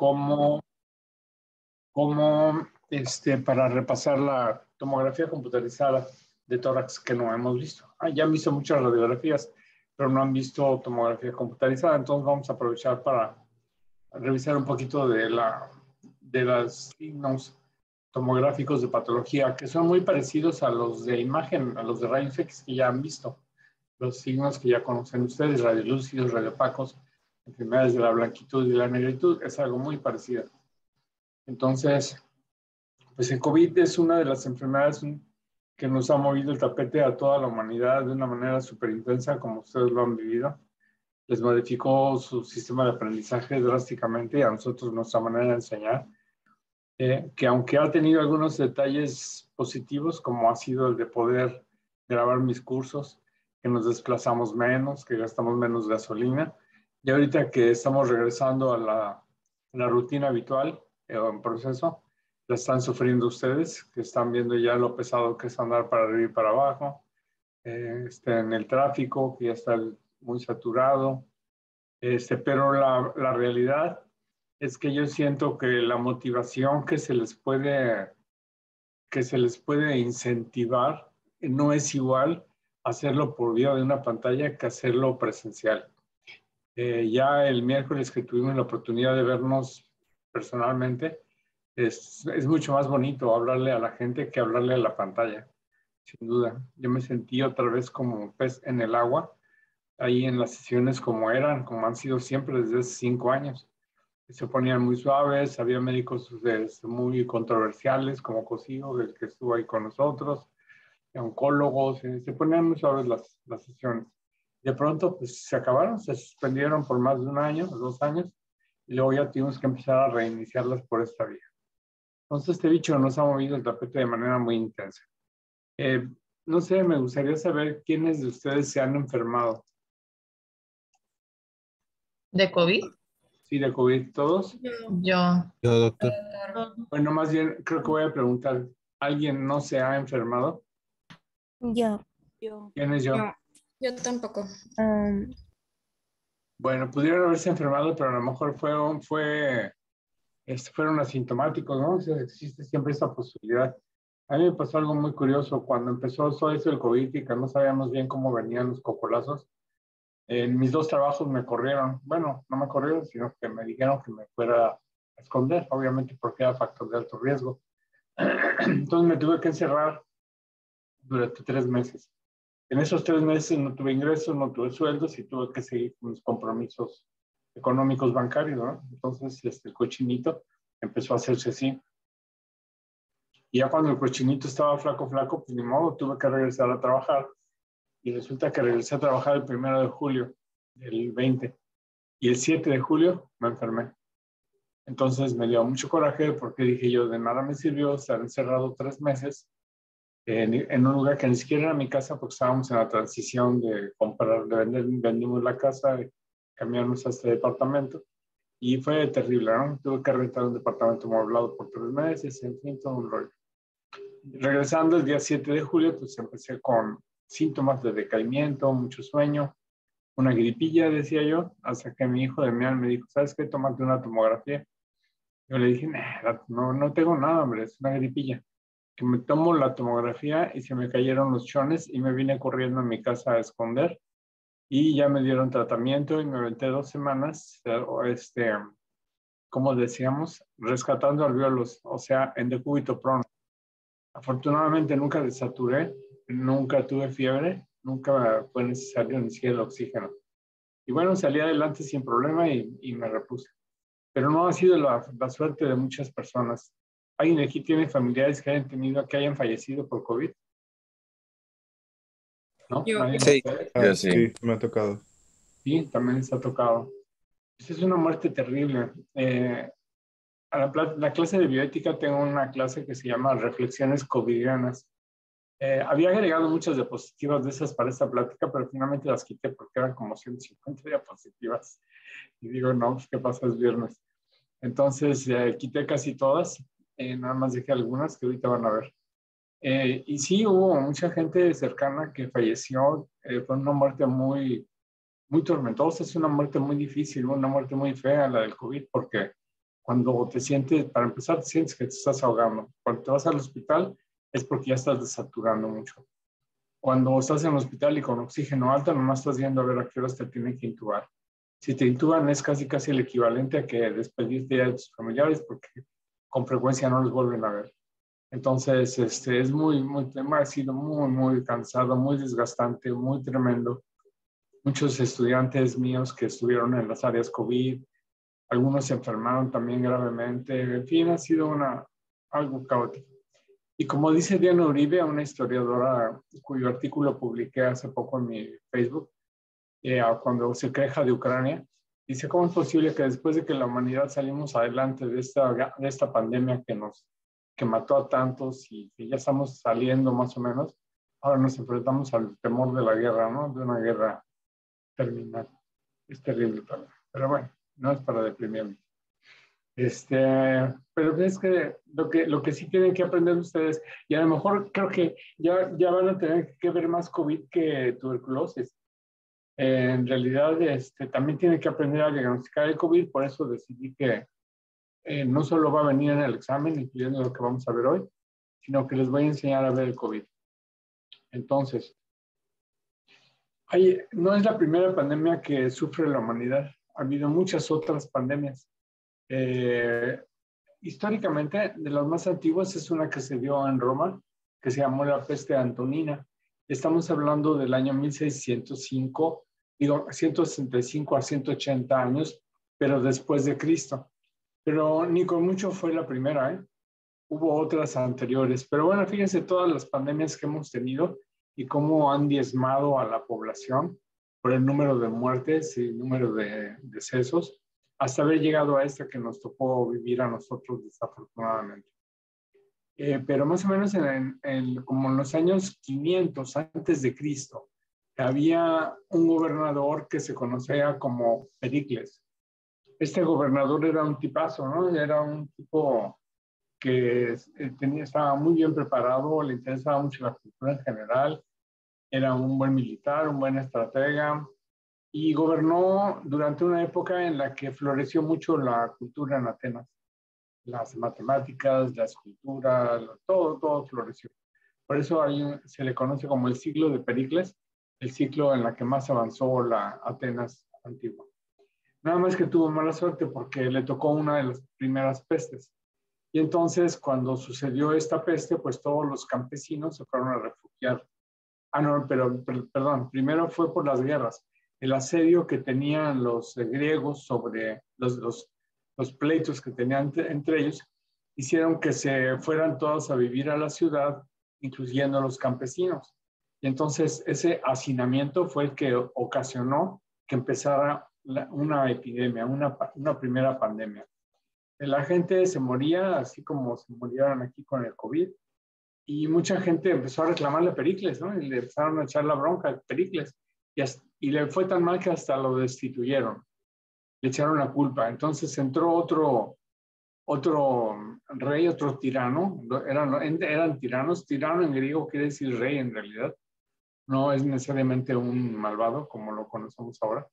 como, para repasar la tomografía computarizada de tórax que no hemos visto. Ya han visto muchas radiografías, pero no han visto tomografía computarizada, entonces vamos a aprovechar para revisar un poquito de los signos tomográficos de patología, que son muy parecidos a los de imagen, a los de rayos X que ya han visto. Los signos que ya conocen ustedes, radiolúcidos, radiopacos, enfermedades de la blanquitud y la negritud, es algo muy parecido. Entonces, pues el COVID es una de las enfermedades que nos ha movido el tapete a toda la humanidad de una manera súper intensa, como ustedes lo han vivido. Les modificó su sistema de aprendizaje drásticamente y a nosotros nuestra manera de enseñar. Que aunque ha tenido algunos detalles positivos, como ha sido el de poder grabar mis cursos, que nos desplazamos menos, que gastamos menos gasolina, y ahorita que estamos regresando a la rutina habitual, en proceso, la están sufriendo ustedes, que están viendo ya lo pesado que es andar para arriba y para abajo, en el tráfico, que ya está muy saturado, pero la realidad es que yo siento que la motivación que se les puede incentivar no es igual hacerlo por vía de una pantalla que hacerlo presencial. Ya el miércoles que tuvimos la oportunidad de vernos personalmente, es mucho más bonito hablarle a la gente que hablarle a la pantalla, sin duda. Yo me sentí otra vez como pez en el agua, ahí en las sesiones como han sido siempre desde hace 5 años. Se ponían muy suaves, había médicos muy controversiales como Cosío, el que estuvo ahí con nosotros, oncólogos, se ponían muy suaves las sesiones. De pronto pues se acabaron, se suspendieron por más de 1 año, 2 años, y luego ya tuvimos que empezar a reiniciarlas por esta vía. Entonces este bicho nos ha movido el tapete de manera muy intensa. No sé, me gustaría saber quiénes de ustedes se han enfermado. ¿De COVID? Sí, de COVID, ¿todos? Yo. Yo, doctor. Bueno, más bien creo que voy a preguntar, ¿alguien no se ha enfermado? Yo. ¿Quién es yo? No, yo tampoco. Bueno, pudieron haberse enfermado, pero a lo mejor fueron asintomáticos, ¿no? O sea, existe siempre esa posibilidad. A mí me pasó algo muy curioso. Cuando empezó todo eso del COVID y que no sabíamos bien cómo venían los cocolazos, en mis 2 trabajos me corrieron. Bueno, no me corrieron, sino que me dijeron que me fuera a esconder, obviamente porque era factor de alto riesgo. Entonces me tuve que encerrar durante 3 meses. En esos 3 meses no tuve ingresos, no tuve sueldos y tuve que seguir con mis compromisos económicos bancarios, ¿no? Entonces el cochinito empezó a hacerse así. Y ya cuando el cochinito estaba flaco, pues ni modo, tuve que regresar a trabajar. Y resulta que regresé a trabajar el 1 de julio del 20. Y el 7 de julio me enfermé. Entonces me dio mucho coraje porque dije yo, de nada me sirvió estar encerrado 3 meses en un lugar que ni siquiera era mi casa porque estábamos en la transición de comprar, de vender, vendimos la casa, cambiamos a este departamento y fue terrible, ¿no? Tuve que rentar un departamento amoblado por 3 meses, en fin, todo un rollo. Regresando el día 7 de julio, pues empecé con síntomas de decaimiento, mucho sueño, una gripilla, decía yo, hasta que mi hijo de Mian me dijo, ¿sabes qué? Tómate una tomografía. Yo le dije, no tengo nada, hombre, es una gripilla. Que me tomo la tomografía y se me cayeron los chones y me vine corriendo a mi casa a esconder y ya me dieron tratamiento y me aventé 2 semanas, como decíamos, rescatando alvéolos, o sea, en decúbito prono. Afortunadamente nunca desaturé, nunca tuve fiebre, nunca fue necesario ni siquiera el oxígeno. Y bueno, salí adelante sin problema y me repuse. Pero no ha sido la suerte de muchas personas. ¿Alguien aquí tiene familiares que hayan fallecido por COVID? ¿No? Yo. ¿Nadie? Sí, Yo sí. sí, me ha tocado. Sí, también les ha tocado. Esa es una muerte terrible. A la clase de bioética tengo una clase que se llama Reflexiones covidianas. Había agregado muchas diapositivas de esas para esta plática, pero finalmente las quité porque eran como 150 diapositivas. Y digo, no, pues, ¿qué pasa? Es viernes. Entonces, quité casi todas, nada más dejé algunas que ahorita van a ver. Y sí, hubo mucha gente cercana que falleció. Fue una muerte muy, muy tormentosa, es una muerte muy difícil, una muerte muy fea la del COVID, porque Cuando te sientes, para empezar, te sientes que te estás ahogando. Cuando te vas al hospital es porque ya estás desaturando mucho. Cuando estás en el hospital y con oxígeno alto, nomás estás viendo a ver a qué horas te tienen que intubar. Si te intuban es casi el equivalente a que despedirte ya de tus familiares porque con frecuencia no los vuelven a ver. Entonces, es ha sido muy cansado, muy desgastante, muy tremendo. Muchos estudiantes míos que estuvieron en las áreas COVID, algunos se enfermaron también gravemente. En fin, ha sido algo caótico. Y como dice Diana Uribe, una historiadora cuyo artículo publiqué hace poco en mi Facebook, cuando se queja de Ucrania, dice, ¿cómo es posible que después de que la humanidad salimos adelante de esta pandemia que mató a tantos y que ya estamos saliendo más o menos, ahora nos enfrentamos al temor de la guerra, ¿no? De una guerra terminal. Es terrible, pero bueno, no es para deprimirme. Pero es que lo que sí tienen que aprender ustedes, y a lo mejor creo que ya van a tener que ver más COVID que tuberculosis. En realidad, también tienen que aprender a diagnosticar el COVID, por eso decidí que no solo va a venir en el examen, incluyendo lo que vamos a ver hoy, sino que les voy a enseñar a ver el COVID. Entonces, no es la primera pandemia que sufre la humanidad. Ha habido muchas otras pandemias. Históricamente, de las más antiguas es una que se dio en Roma, que se llamó la peste antonina. Estamos hablando del año 1605, 165 a 180 años, pero después de Cristo. Pero ni con mucho fue la primera, ¿eh? Hubo otras anteriores. Pero bueno, fíjense todas las pandemias que hemos tenido y cómo han diezmado a la población por el número de muertes y el número de decesos, hasta haber llegado a esta que nos tocó vivir a nosotros desafortunadamente. Pero más o menos como en los años 500 antes de Cristo, había un gobernador que se conocía como Pericles. Este gobernador era un tipazo, ¿no? Era un tipo que estaba muy bien preparado, le interesaba mucho la cultura en general, era un buen militar, un buen estratega, y gobernó durante una época en la que floreció mucho la cultura en Atenas. Las matemáticas, la escultura, todo floreció. Por eso se le conoce como el siglo de Pericles, el ciclo en la que más avanzó la Atenas antigua. Nada más que tuvo mala suerte porque le tocó una de las primeras pestes. Y entonces, cuando sucedió esta peste, pues todos los campesinos se fueron a refugiar. No, pero perdón, primero fue por las guerras. El asedio que tenían los griegos sobre los pleitos que tenían entre ellos, hicieron que se fueran todos a vivir a la ciudad, incluyendo a los campesinos. Y entonces ese hacinamiento fue el que ocasionó que empezara una epidemia, una primera pandemia. La gente se moría, así como se murieron aquí con el COVID, y mucha gente empezó a reclamarle a Pericles, ¿no? Y le empezaron a echar la bronca a Pericles, y le fue tan mal que hasta lo destituyeron, le echaron la culpa. Entonces entró otro rey, otro tirano, eran tiranos. Tirano en griego quiere decir rey en realidad, no es necesariamente un malvado como lo conocemos ahora.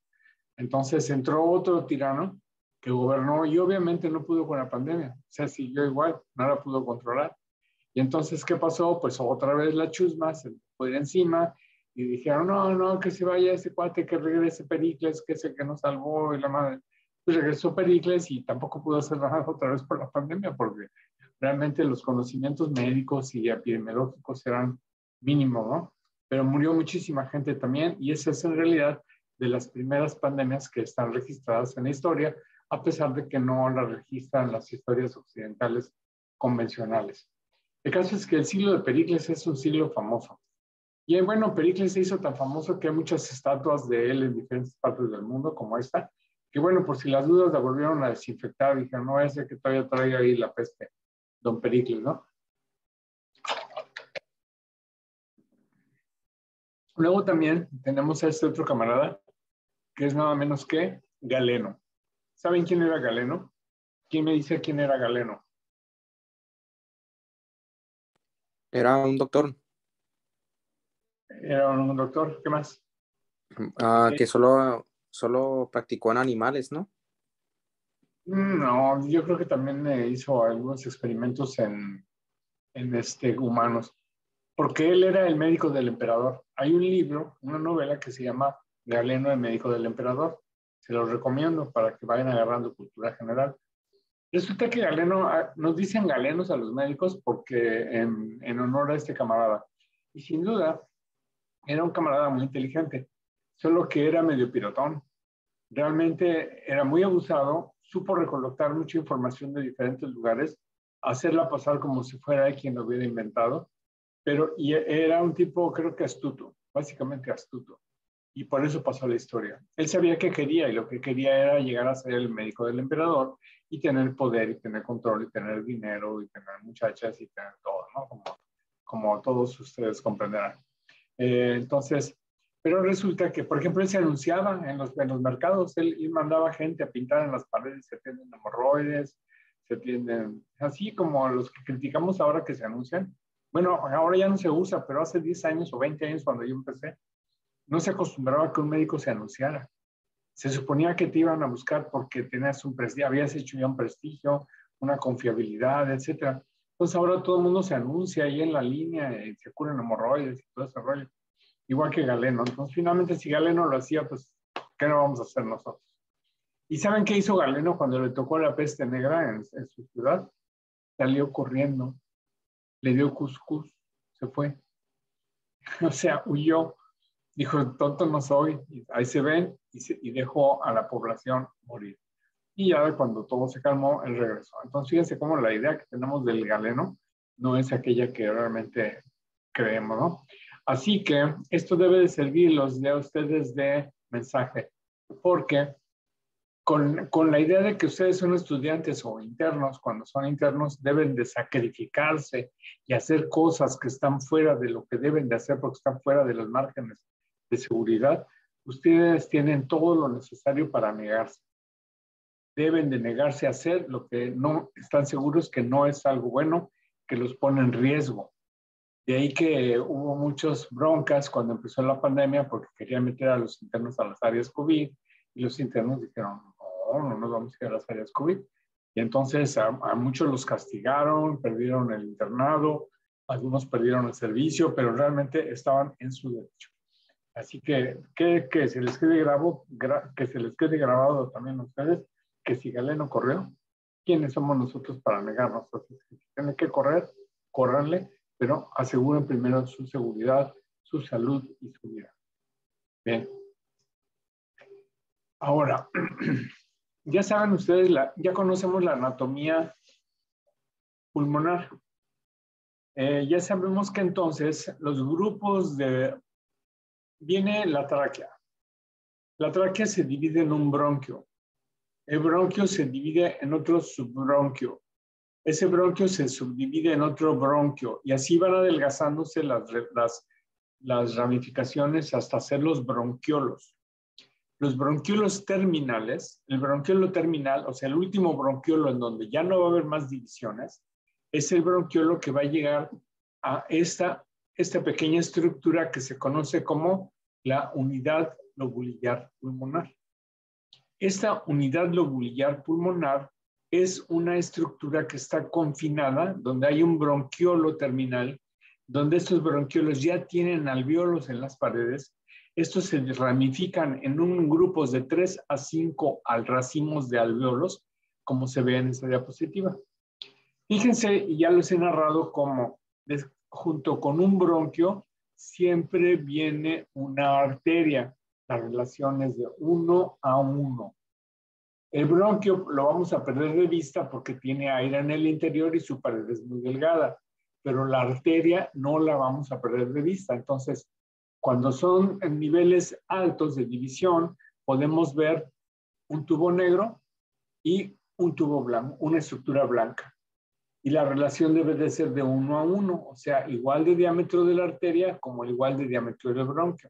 Entonces entró otro tirano que gobernó y obviamente no pudo con la pandemia, o sea, siguió igual, no la pudo controlar. Y entonces, ¿qué pasó? Pues otra vez la chusma se fue de encima y dijeron, no, que se vaya ese cuate, que regrese Pericles, que es el que nos salvó y la madre. Pues regresó Pericles y tampoco pudo hacer nada otra vez por la pandemia porque realmente los conocimientos médicos y epidemiológicos eran mínimos, ¿no? Pero murió muchísima gente también y esa es en realidad de las primeras pandemias que están registradas en la historia, a pesar de que no las registran las historias occidentales convencionales. El caso es que el siglo de Pericles es un siglo famoso. Y bueno, Pericles se hizo tan famoso que hay muchas estatuas de él en diferentes partes del mundo, como esta, que bueno, por si las dudas la volvieron a desinfectar, dijeron, no, ese que todavía trae ahí la peste, don Pericles, ¿no? Luego también tenemos a este otro camarada, que es nada menos que Galeno. ¿Saben quién era Galeno? ¿Quién me dice quién era Galeno? Era un doctor. Era un doctor, ¿qué más? Que solo practicó en animales, ¿no? No, yo creo que también hizo algunos experimentos humanos, porque él era el médico del emperador. Hay un libro, una novela que se llama Galeno, el médico del emperador. Se los recomiendo para que vayan agarrando cultura general. Resulta que Galeno, nos dicen galenos a los médicos porque en honor a este camarada. Y sin duda, era un camarada muy inteligente, solo que era medio pirotón. Realmente era muy abusado, supo recolectar mucha información de diferentes lugares, hacerla pasar como si fuera él quien lo hubiera inventado, pero era un tipo, creo que astuto, básicamente astuto. Y por eso pasó la historia. Él sabía qué quería y lo que quería era llegar a ser el médico del emperador y tener poder y tener control y tener dinero y tener muchachas y tener todo, ¿no? Como todos ustedes comprenderán. Entonces, pero resulta que, por ejemplo, él se anunciaba en los mercados, él mandaba gente a pintar en las paredes, se atienden hemorroides, se atienden, así como los que criticamos ahora que se anuncian. Bueno, ahora ya no se usa, pero hace 10 años o 20 años cuando yo empecé, no se acostumbraba que un médico se anunciara. Se suponía que te iban a buscar porque tenías un prestigio, habías hecho ya un prestigio, una confiabilidad, etcétera. Entonces ahora todo el mundo se anuncia ahí en la línea y se curan hemorroides y todo ese rollo. Igual que Galeno. Entonces finalmente si Galeno lo hacía, pues, ¿qué no vamos a hacer nosotros? ¿Y saben qué hizo Galeno cuando le tocó la peste negra en su ciudad? Salió corriendo, le dio cuscús, se fue. O sea, huyó. Dijo, tonto no soy, y ahí se ven, y dejó a la población morir. Y ya cuando todo se calmó, él regresó. Entonces, fíjense cómo la idea que tenemos del Galeno no es aquella que realmente creemos, ¿no? Así que esto debe de servirlos a ustedes de mensaje, porque con la idea de que ustedes son estudiantes o internos, cuando son internos deben de sacrificarse y hacer cosas que están fuera de lo que deben de hacer porque están fuera de los márgenes de seguridad, ustedes tienen todo lo necesario para negarse. Deben de negarse a hacer lo que no están seguros que no es algo bueno, que los pone en riesgo. De ahí que hubo muchas broncas cuando empezó la pandemia porque querían meter a los internos a las áreas COVID y los internos dijeron, no nos vamos a ir a las áreas COVID. Y entonces a muchos los castigaron, perdieron el internado, algunos perdieron el servicio, pero realmente estaban en su derecho. Así que se les quede que se les quede grabado también a ustedes, que si Galeno corrió, ¿quiénes somos nosotros para negarnos? Entonces, si tienen que correr, córranle, pero aseguren primero su seguridad, su salud y su vida. Bien. Ahora, ya saben ustedes, ya conocemos la anatomía pulmonar. Ya sabemos que entonces los grupos viene la tráquea. La tráquea se divide en un bronquio. El bronquio se divide en otro subbronquio. Ese bronquio se subdivide en otro bronquio y así van adelgazándose las ramificaciones hasta hacer los bronquiolos. Los bronquiolos terminales, el bronquiolo terminal, o sea, el último bronquiolo en donde ya no va a haber más divisiones, es el bronquiolo que va a llegar a esta pequeña estructura que se conoce como la unidad lobulillar pulmonar. Esta unidad lobulillar pulmonar es una estructura que está confinada, donde hay un bronquiolo terminal, donde estos bronquiolos ya tienen alvéolos en las paredes. Estos se ramifican en grupos de 3 a 5 racimos de alvéolos, como se ve en esta diapositiva. Fíjense, y ya les he narrado cómo junto con un bronquio siempre viene una arteria. La relación es de 1 a 1. El bronquio lo vamos a perder de vista porque tiene aire en el interior y su pared es muy delgada, pero la arteria no la vamos a perder de vista. Entonces, cuando son en niveles altos de división, podemos ver un tubo negro y un tubo blanco, una estructura blanca. Y la relación debe de ser de 1 a 1, o sea, igual de diámetro de la arteria como el igual de diámetro del bronquio.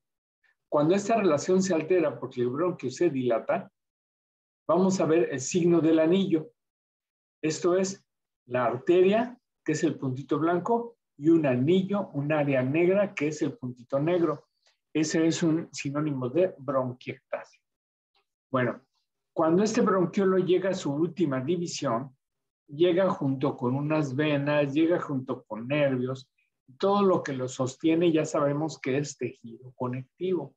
Cuando esta relación se altera porque el bronquio se dilata, vamos a ver el signo del anillo. Esto es la arteria, que es el puntito blanco, y un anillo, un área negra, que es el puntito negro. Ese es un sinónimo de bronquiectasia. Bueno, Cuando este bronquiolo llega a su última división, llega junto con unas venas, llega junto con nervios, todo lo que lo sostiene ya sabemos que es tejido conectivo.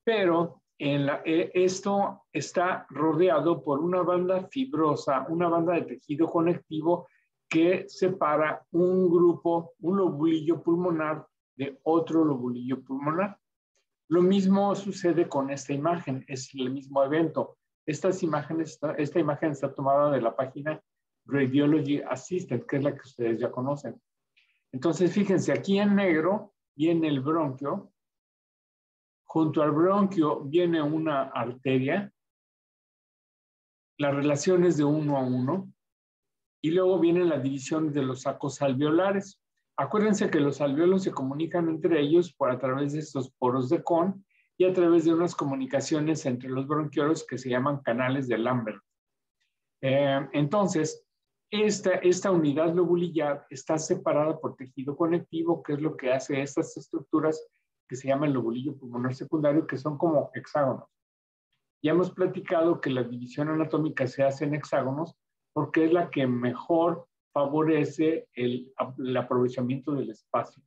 Pero esto está rodeado por una banda fibrosa, una banda de tejido conectivo que separa un grupo, un lobulillo pulmonar de otro lobulillo pulmonar. Lo mismo sucede con esta imagen, es el mismo evento. Esta imagen está tomada de la página Radiology Assistant, que es la que ustedes ya conocen. Entonces, fíjense, aquí en negro viene el bronquio. Junto al bronquio viene una arteria. La relación es de 1 a 1. Y luego viene la división de los sacos alveolares. Acuérdense que los alveolos se comunican entre ellos a través de estos poros de Kohn y a través de unas comunicaciones entre los bronquiolos que se llaman canales de Lambert. Entonces, esta unidad lobulillar está separada por tejido conectivo, que es lo que hace estas estructuras que se llaman lobulillo pulmonar secundario, que son como hexágonos. Ya hemos platicado que la división anatómica se hace en hexágonos porque es la que mejor favorece el aprovechamiento del espacio.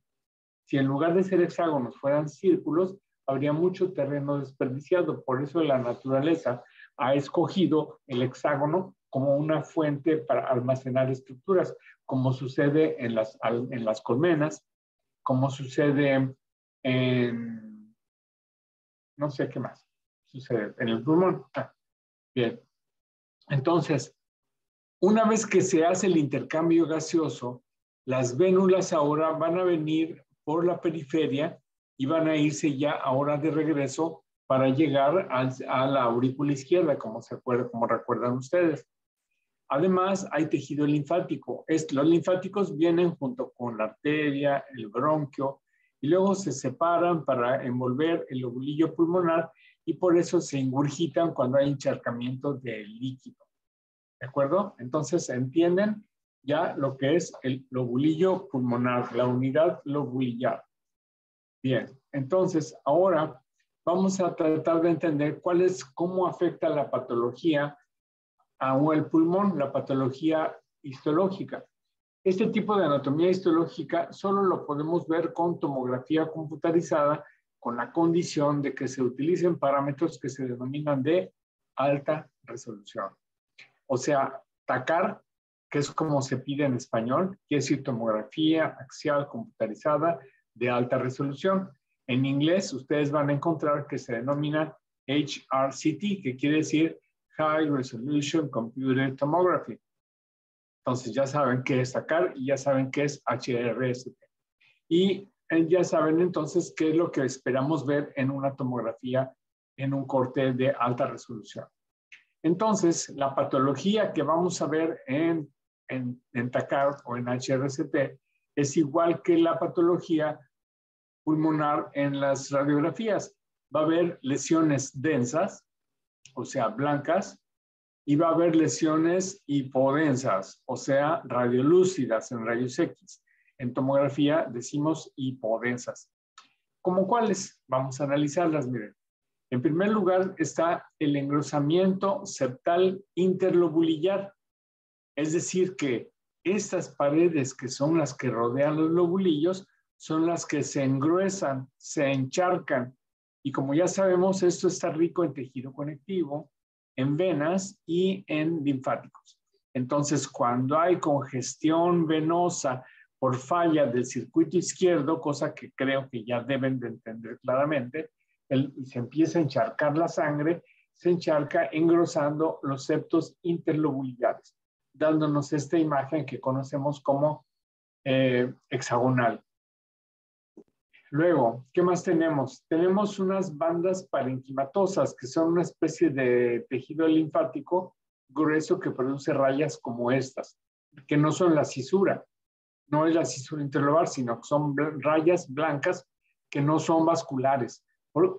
Si en lugar de ser hexágonos fueran círculos, habría mucho terreno desperdiciado. Por eso la naturaleza ha escogido el hexágono como una fuente para almacenar estructuras, como sucede en las colmenas, como sucede en, no sé qué más, sucede en el pulmón. Bien, entonces, una vez que se hace el intercambio gaseoso, las vénulas ahora van a venir por la periferia y van a irse ya ahora de regreso para llegar a la aurícula izquierda, como recuerdan ustedes. Además, hay tejido linfático. Los linfáticos vienen junto con la arteria, el bronquio, y luego se separan para envolver el lobulillo pulmonar y por eso se ingurgitan cuando hay encharcamiento de líquido. ¿De acuerdo? Entonces, ¿entienden ya lo que es el lobulillo pulmonar, la unidad lobulillar? Bien, entonces, ahora vamos a tratar de entender cómo afecta la patología o el pulmón, la patología histológica. Este tipo de anatomía histológica solo lo podemos ver con tomografía computarizada, con la condición de que se utilicen parámetros que se denominan de alta resolución. O sea, TACAR, que es como se pide en español, quiere decir tomografía axial computarizada de alta resolución. En inglés, ustedes van a encontrar que se denomina HRCT, que quiere decir High Resolution Computed Tomography. Entonces ya saben qué es TACAR y ya saben qué es HRST. Y ya saben entonces qué es lo que esperamos ver en una tomografía, en un corte de alta resolución. Entonces, la patología que vamos a ver en TACAR o en HRST es igual que la patología pulmonar en las radiografías. Va a haber lesiones densas, o sea, blancas, y va a haber lesiones hipodensas, o sea, radiolúcidas en rayos X. En tomografía decimos hipodensas. ¿Cómo cuáles? Vamos a analizarlas, miren. En primer lugar está el engrosamiento septal interlobulillar, es decir, que estas paredes que son las que rodean los lobulillos son las que se engruesan, se encharcan, y como ya sabemos, esto está rico en tejido conectivo, en venas y en linfáticos. Entonces, cuando hay congestión venosa por falla del circuito izquierdo, cosa que creo que ya deben de entender claramente, se empieza a encharcar la sangre, se encharca engrosando los septos interlobulillares, dándonos esta imagen que conocemos como hexagonal. Luego, ¿qué más tenemos? Tenemos unas bandas parenquimatosas, que son una especie de tejido linfático grueso que produce rayas como estas, que no son la cisura, no es la cisura interlobar, sino que son rayas blancas que no son vasculares.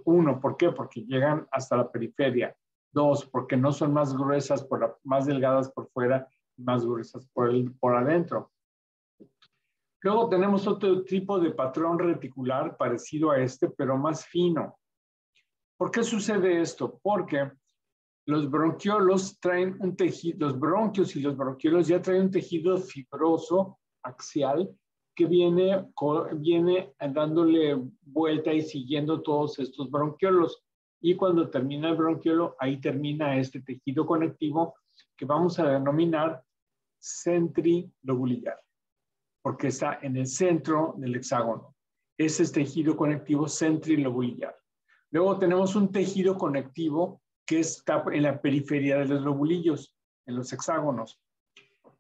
Uno, ¿por qué? Porque llegan hasta la periferia. Dos, porque no son más gruesas, más delgadas por fuera, más gruesas por adentro. Luego tenemos otro tipo de patrón reticular parecido a este, pero más fino. ¿Por qué sucede esto? Porque los bronquiolos traen un tejido, los bronquios y los bronquiolos ya traen un tejido fibroso axial que viene dándole vuelta y siguiendo todos estos bronquiolos. Y cuando termina el bronquiolo, ahí termina este tejido conectivo que vamos a denominar centrilobulillar, porque está en el centro del hexágono. Ese es tejido conectivo centrilobulillar. Luego tenemos un tejido conectivo que está en la periferia de los lobulillos, en los hexágonos.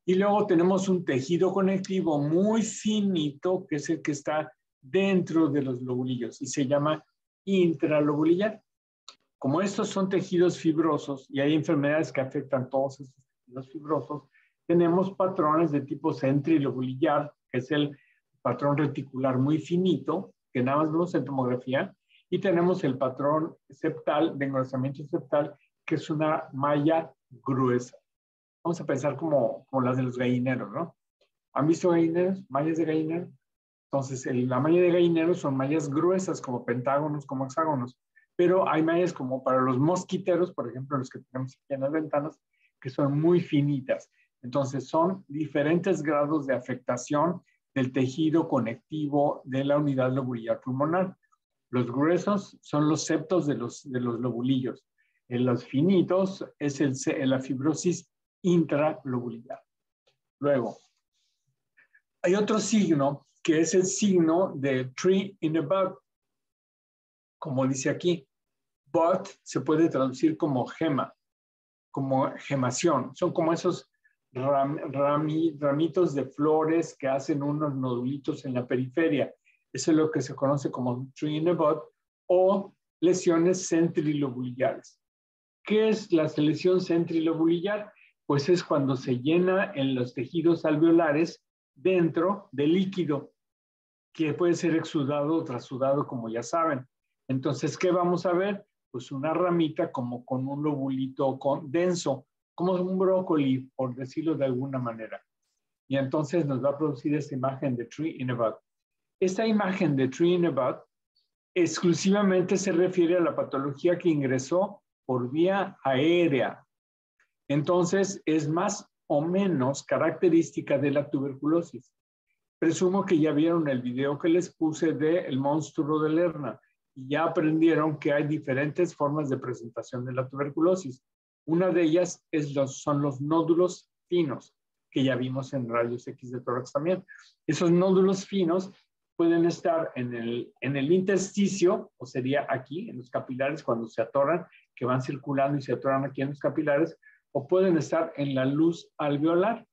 Y luego tenemos un tejido conectivo muy finito, que es el que está dentro de los lobulillos y se llama intralobulillar. Como estos son tejidos fibrosos y hay enfermedades que afectan todos estos tejidos fibrosos, tenemos patrones de tipo centrilobulillar, que es el patrón reticular muy finito, que nada más vemos en tomografía, y tenemos el patrón septal, de engrosamiento septal, que es una malla gruesa. Vamos a pensar como las de los gallineros, ¿no? ¿Han visto gallineros? ¿Mallas de gallinero? Entonces, la malla de gallinero son mallas gruesas, como pentágonos, como hexágonos. Pero hay mallas como para los mosquiteros, por ejemplo, los que tenemos aquí en las ventanas, que son muy finitas. Entonces, son diferentes grados de afectación del tejido conectivo de la unidad lobulillar pulmonar. Los gruesos son los septos de los lobulillos. En los finitos es la fibrosis intralobulillar. Luego, hay otro signo que es el signo de tree in a bud, como dice aquí. Bud se puede traducir como gema, como gemación. Son como esos ramitos de flores que hacen unos nodulitos en la periferia. Eso es lo que se conoce como tree in a bud o lesiones centrilobulillares. ¿Qué es la lesión centrilobulillar? Pues es cuando se llena en los tejidos alveolares dentro del líquido, que puede ser exudado o trasudado, como ya saben. Entonces, ¿qué vamos a ver? Pues una ramita como con un lobulito denso, como un brócoli, por decirlo de alguna manera. Y entonces nos va a producir esta imagen de tree in a bud. Esta imagen de tree in a bud exclusivamente se refiere a la patología que ingresó por vía aérea. Entonces, es más o menos característica de la tuberculosis. Presumo que ya vieron el video que les puse de El monstruo de Lerna y ya aprendieron que hay diferentes formas de presentación de la tuberculosis. Una de ellas son los nódulos finos, que ya vimos en rayos X de tórax también. Esos nódulos finos pueden estar en el intersticio, o sería aquí, en los capilares, cuando se atoran, que van circulando y se atoran aquí en los capilares, o pueden estar en la luz alveolar.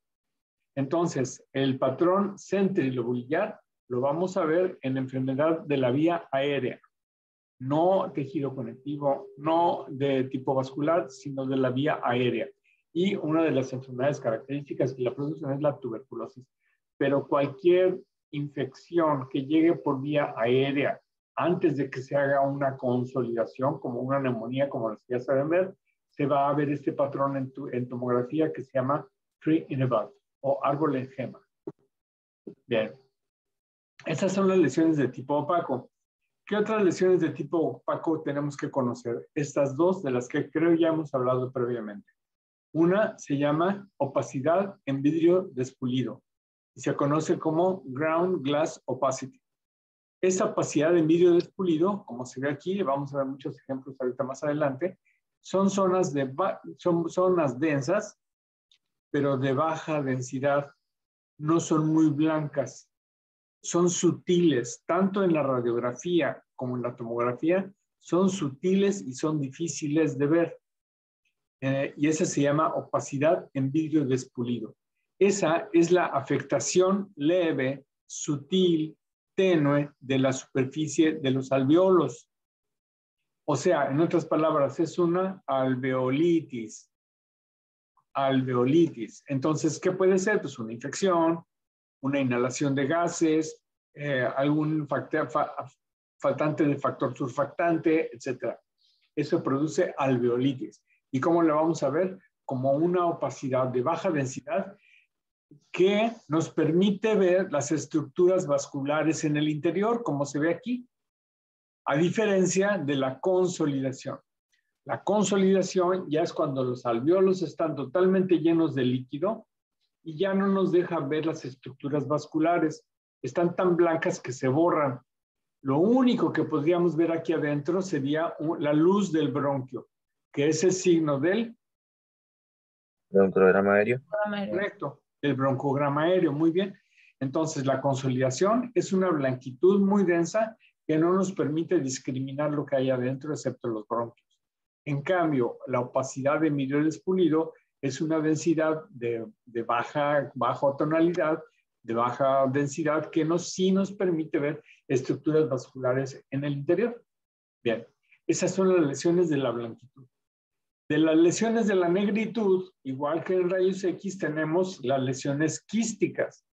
Entonces, el patrón centrilobulillar lo vamos a ver en enfermedad de la vía aérea, no tejido conectivo, no de tipo vascular, sino de la vía aérea. Y una de las enfermedades características que la producen es la tuberculosis. Pero cualquier infección que llegue por vía aérea antes de que se haga una consolidación, como una neumonía, como las que ya saben ver, se va a ver este patrón en tomografía que se llama tree in a bud o árbol en gema. Bien. Esas son las lesiones de tipo opaco. ¿Qué otras lesiones de tipo opaco tenemos que conocer? Estas dos de las que creo ya hemos hablado previamente. Una se llama opacidad en vidrio despulido y se conoce como ground glass opacity. Esta opacidad en vidrio despulido, como se ve aquí, vamos a ver muchos ejemplos ahorita más adelante, son zonas densas, pero de baja densidad. No son muy blancas, son sutiles, tanto en la radiografía como en la tomografía, son sutiles y son difíciles de ver. Y esa se llama opacidad en vidrio despulido. Esa es la afectación leve, sutil, tenue de la superficie de los alveolos. O sea, en otras palabras, es una alveolitis. Alveolitis. Entonces, ¿qué puede ser? Pues una infección, una inhalación de gases, algún faltante de factor surfactante, etc. Eso produce alveolitis. ¿Y cómo la vamos a ver? Como una opacidad de baja densidad que nos permite ver las estructuras vasculares en el interior, como se ve aquí, a diferencia de la consolidación. La consolidación ya es cuando los alvéolos están totalmente llenos de líquido y ya no nos deja ver las estructuras vasculares. Están tan blancas que se borran. Lo único que podríamos ver aquí adentro sería la luz del bronquio, que es el signo del Broncograma aéreo. correcto, el broncograma aéreo. Muy bien. Entonces, la consolidación es una blanquitud muy densa que no nos permite discriminar lo que hay adentro, excepto los bronquios. En cambio, la opacidad de Miriores Pulido es una densidad de baja tonalidad, de baja densidad, que sí nos permite ver estructuras vasculares en el interior. Bien, esas son las lesiones de la blanquitud. De las lesiones de la negritud, igual que en rayos X, tenemos las lesiones quísticas,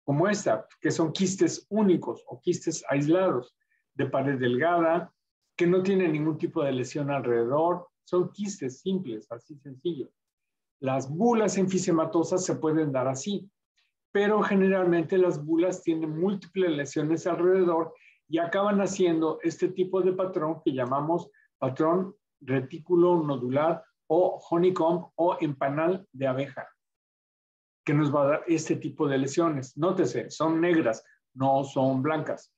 como esta, que son quistes únicos o quistes aislados, de pared delgada, que no tienen ningún tipo de lesión alrededor, son quistes simples, así sencillo. Las bulas enfisematosas se pueden dar así, pero generalmente las bulas tienen múltiples lesiones alrededor y acaban haciendo este tipo de patrón que llamamos patrón retículo nodular o honeycomb o empanal de abeja, que nos va a dar este tipo de lesiones. Nótese, son negras, no son blancas.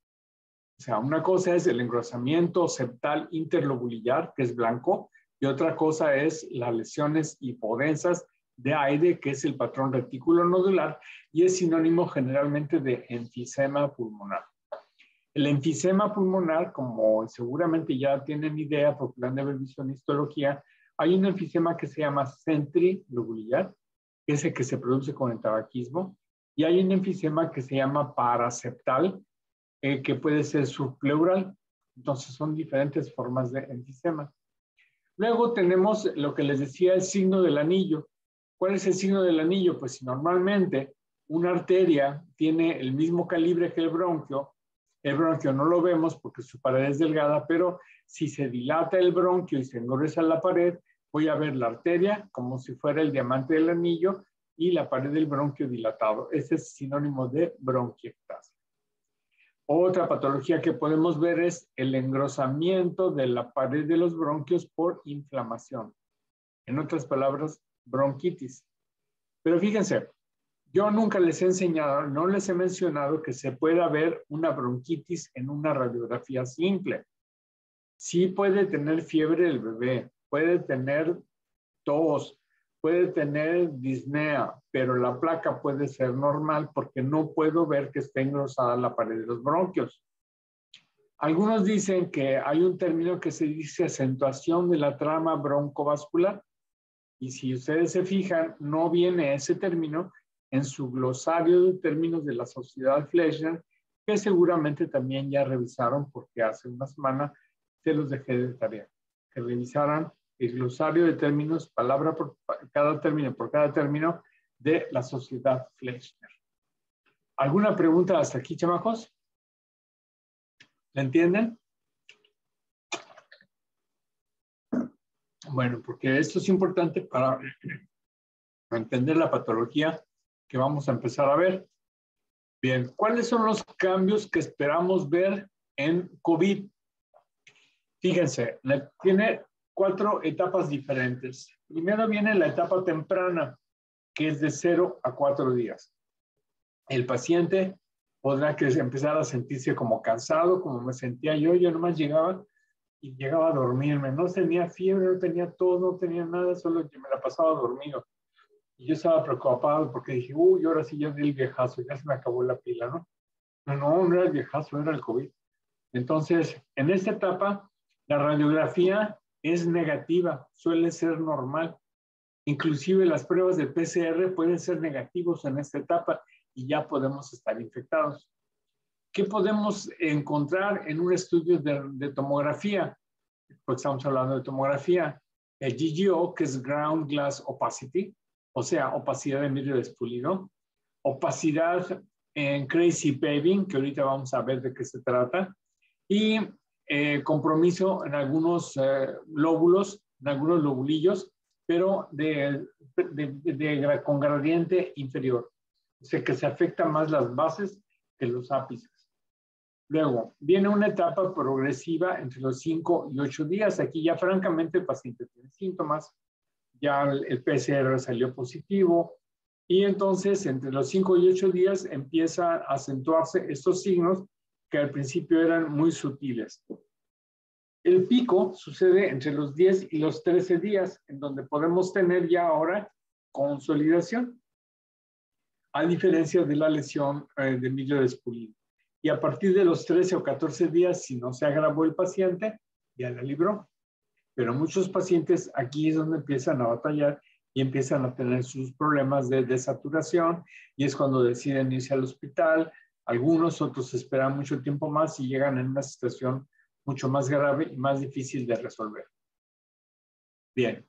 O sea, una cosa es el engrosamiento septal interlobulillar, que es blanco, y otra cosa es las lesiones hipodensas de aire, que es el patrón retículo nodular, y es sinónimo generalmente de enfisema pulmonar. El enfisema pulmonar, como seguramente ya tienen idea porque lo han de haber visto en histología, hay un enfisema que se llama centrilobulillar, que es el que se produce con el tabaquismo, y hay un enfisema que se llama paraseptal, que puede ser subpleural. Entonces son diferentes formas de enfisema. Luego tenemos lo que les decía, el signo del anillo. ¿Cuál es el signo del anillo? Pues normalmente una arteria tiene el mismo calibre que el bronquio no lo vemos porque su pared es delgada, pero si se dilata el bronquio y se engruesa la pared, voy a ver la arteria como si fuera el diamante del anillo y la pared del bronquio dilatado. Ese es sinónimo de bronquiectasia. Otra patología que podemos ver es el engrosamiento de la pared de los bronquios por inflamación. En otras palabras, bronquitis. Pero fíjense, yo nunca les he enseñado, no les he mencionado que se pueda ver una bronquitis en una radiografía simple. Sí puede tener fiebre el bebé, puede tener tos, puede tener disnea, pero la placa puede ser normal porque no puedo ver que esté engrosada la pared de los bronquios. Algunos dicen que hay un término que se dice acentuación de la trama broncovascular, y si ustedes se fijan, no viene ese término en su glosario de términos de la Sociedad Fleschner, que seguramente también ya revisaron porque hace una semana se los dejé de tarea, que revisaran el glosario de términos, palabra por cada término de la Sociedad Fleschner. ¿Alguna pregunta hasta aquí, chamacos? ¿La entienden? Bueno, porque esto es importante para entender la patología que vamos a empezar a ver. Bien, ¿cuáles son los cambios que esperamos ver en COVID? Fíjense, tiene 4 etapas diferentes. Primero viene la etapa temprana, que es de 0 a 4 días. El paciente podrá empezar a sentirse como cansado, como me sentía yo nomás llegaba a dormirme. No tenía fiebre, no tenía tos, no tenía nada, solo que me la pasaba dormido. Y yo estaba preocupado porque dije, uy, ahora sí ya di el viejazo, ya se me acabó la pila, ¿no? No era el viejazo, era el COVID. Entonces, en esta etapa, la radiografía es negativa, suele ser normal. Inclusive las pruebas de PCR pueden ser negativos en esta etapa y ya podemos estar infectados. ¿Qué podemos encontrar en un estudio de tomografía? Pues estamos hablando de tomografía. El GGO, que es Ground Glass Opacity, o sea, opacidad de vidrio despulido. Opacidad en Crazy Paving, que ahorita vamos a ver de qué se trata. Y compromiso en algunos lóbulos, en algunos lobulillos, pero con gradiente inferior. O sea, que se afectan más las bases que los ápices. Luego, viene una etapa progresiva entre los 5 y 8 días. Aquí ya francamente el paciente tiene síntomas, ya el PCR salió positivo y entonces entre los 5 y 8 días empiezan a acentuarse estos signos que al principio eran muy sutiles. El pico sucede entre los 10 y los 13 días, en donde podemos tener ya ahora consolidación, a diferencia de la lesión de millo de espulino. Y a partir de los 13 o 14 días, si no se agravó el paciente, ya la libró. Pero muchos pacientes aquí es donde empiezan a batallar y empiezan a tener sus problemas de desaturación y es cuando deciden irse al hospital. Algunos otros esperan mucho tiempo más y llegan en una situación mucho más grave y más difícil de resolver. Bien,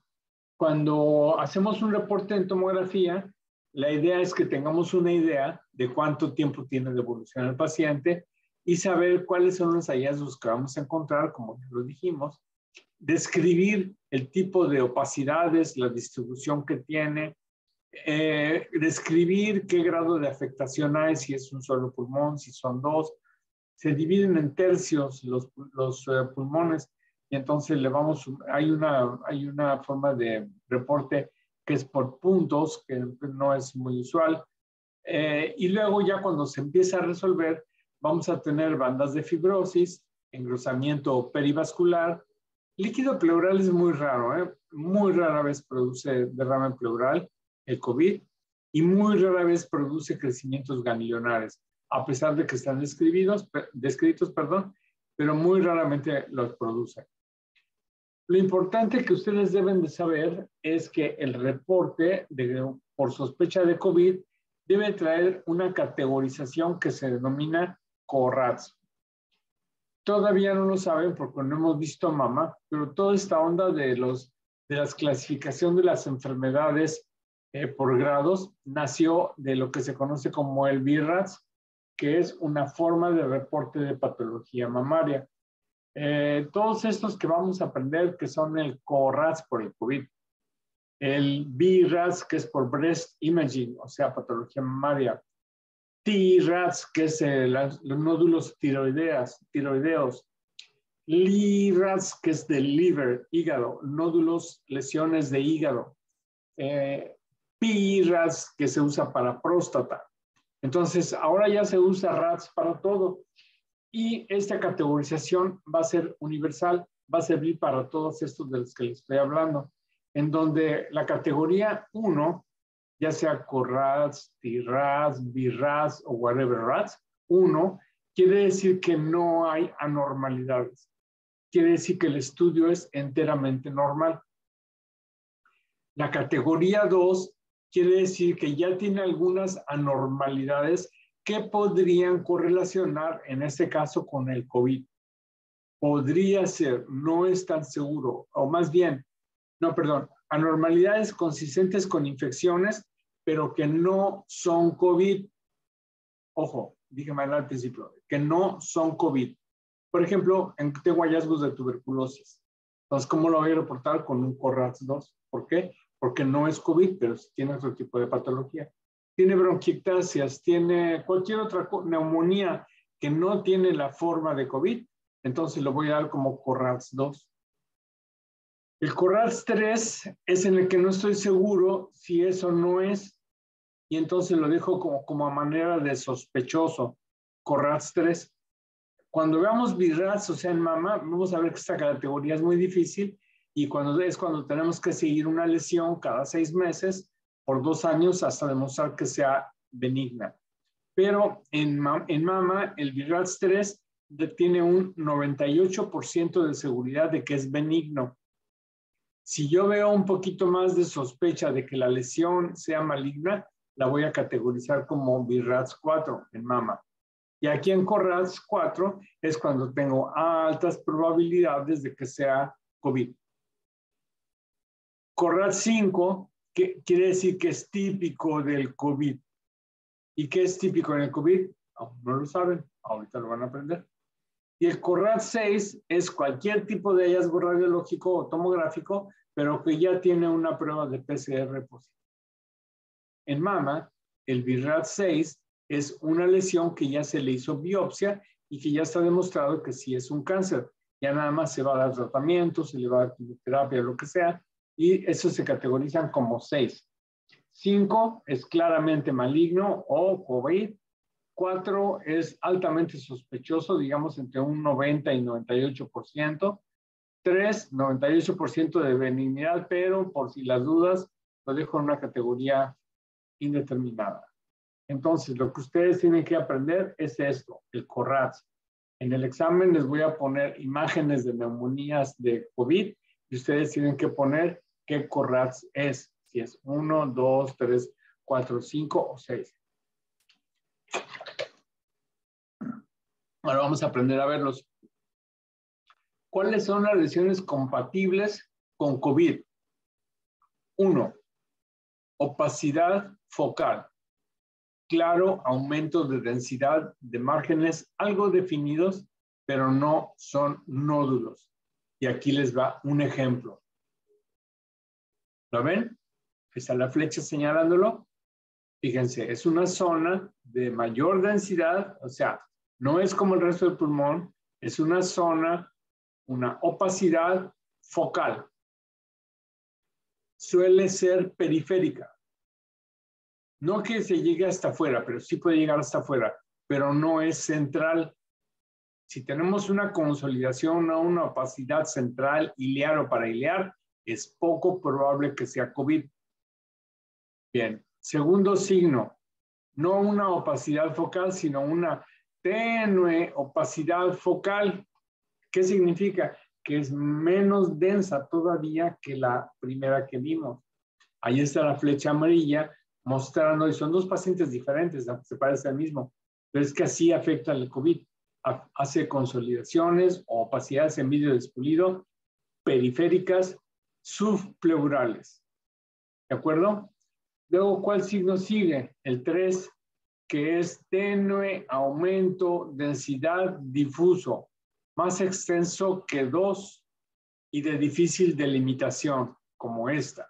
cuando hacemos un reporte en tomografía, la idea es que tengamos una idea de cuánto tiempo tiene de evolución el paciente y saber cuáles son los hallazgos que vamos a encontrar, como ya lo dijimos, describir el tipo de opacidades, la distribución que tiene, describir qué grado de afectación hay, si es un solo pulmón, si son dos. Se dividen en tercios los pulmones y entonces hay una forma de reporte que es por puntos, que no es muy usual. Y luego ya cuando se empieza a resolver, vamos a tener bandas de fibrosis, engrosamiento perivascular. Líquido pleural es muy raro, muy rara vez produce derrame pleural, el COVID, y muy rara vez produce crecimientos ganglionares, a pesar de que están descritos, pero muy raramente los produce. Lo importante que ustedes deben de saber es que el reporte por sospecha de COVID debe traer una categorización que se denomina CORRADS. Todavía no lo saben porque no hemos visto mama, pero toda esta onda de las clasificación de las enfermedades por grados nació de lo que se conoce como el BI-RADS, que es una forma de reporte de patología mamaria. Todos estos que vamos a aprender, que son el CORRADS por el COVID, el BI-RADS, que es por Breast Imaging, o sea, patología mamaria, T-RADS, que es los nódulos tiroideos, LI-RADS, que es del liver, hígado, nódulos, lesiones de hígado, PI-RADS, que se usa para próstata. Entonces, ahora ya se usa RADS para todo. Y esta categorización va a ser universal, va a servir para todos estos de los que les estoy hablando, en donde la categoría 1, ya sea CORRADS, T-RADS, BI-RADS o whatever RADS, 1, quiere decir que no hay anormalidades. Quiere decir que el estudio es enteramente normal. La categoría 2 quiere decir que ya tiene algunas anormalidades que podrían correlacionar, en este caso, con el COVID. Podría ser, no es tan seguro, o más bien, anormalidades consistentes con infecciones, pero que no son COVID. Ojo, dije mal al principio, que no son COVID. Por ejemplo, tengo hallazgos de tuberculosis. Entonces, ¿cómo lo voy a reportar? Con un CORRADS 2. ¿Por qué? Porque no es COVID, pero tiene otro tipo de patología. Tiene bronquiectasias, tiene cualquier otra neumonía que no tiene la forma de COVID, entonces lo voy a dar como CORRADS 2. El CORRADS 3 es en el que no estoy seguro si eso no es, y entonces lo dejo como a manera de sospechoso, CORRADS 3. Cuando veamos BI-RADS, o sea, en mama, vamos a ver que esta categoría es muy difícil y cuando tenemos que seguir una lesión cada 6 meses por 2 años hasta demostrar que sea benigna. Pero en mama, el BI-RADS 3 tiene un 98% de seguridad de que es benigno. Si yo veo un poquito más de sospecha de que la lesión sea maligna, la voy a categorizar como BI-RADS 4 en mama. Y aquí en CORRADS 4 es cuando tengo altas probabilidades de que sea COVID. CORRADS 5 quiere decir que es típico del COVID. ¿Y qué es típico en el COVID? Aún no lo saben, ahorita lo van a aprender. Y el CORRADS 6 es cualquier tipo de hallazgo radiológico o tomográfico, pero que ya tiene una prueba de PCR positiva. En mama, el BI-RADS 6 es una lesión que ya se le hizo biopsia y que ya está demostrado que sí es un cáncer. Ya nada más se va a dar tratamiento, se le va a dar quimioterapia, lo que sea, y eso se categorizan como 6. 5 es claramente maligno o COVID. 4 es altamente sospechoso, digamos entre un 90 y 98%. 3, 98% de benignidad, pero por si las dudas, lo dejo en una categoría indeterminada. Entonces, lo que ustedes tienen que aprender es esto, el CORRADS. En el examen les voy a poner imágenes de neumonías de COVID y ustedes tienen que poner qué CORRADS es, si es 1, 2, 3, 4, 5 o 6. Ahora vamos a aprender a verlos. ¿Cuáles son las lesiones compatibles con COVID? 1. Opacidad focal. Claro aumento de densidad de márgenes algo definidos, pero no son nódulos. Y aquí les va un ejemplo. ¿Lo ven? Está la flecha señalándolo. Fíjense, es una zona de mayor densidad, o sea, no es como el resto del pulmón, es una zona, una opacidad focal. Suele ser periférica. No que se llegue hasta afuera, pero sí puede llegar hasta afuera, pero no es central. Si tenemos una consolidación o una opacidad central, ileal o paraileal, es poco probable que sea COVID. Bien, segundo signo, no una opacidad focal, sino una tenue opacidad focal. ¿Qué significa? Que es menos densa todavía que la primera que vimos. Ahí está la flecha amarilla mostrando, y son dos pacientes diferentes, se parece al mismo, pero es que así afecta al COVID. Hace consolidaciones o opacidades en vidrio despulido periféricas subpleurales. ¿De acuerdo? Luego, ¿cuál signo sigue? El 3, que es tenue aumento, densidad difuso, más extenso que 2 y de difícil delimitación, como esta.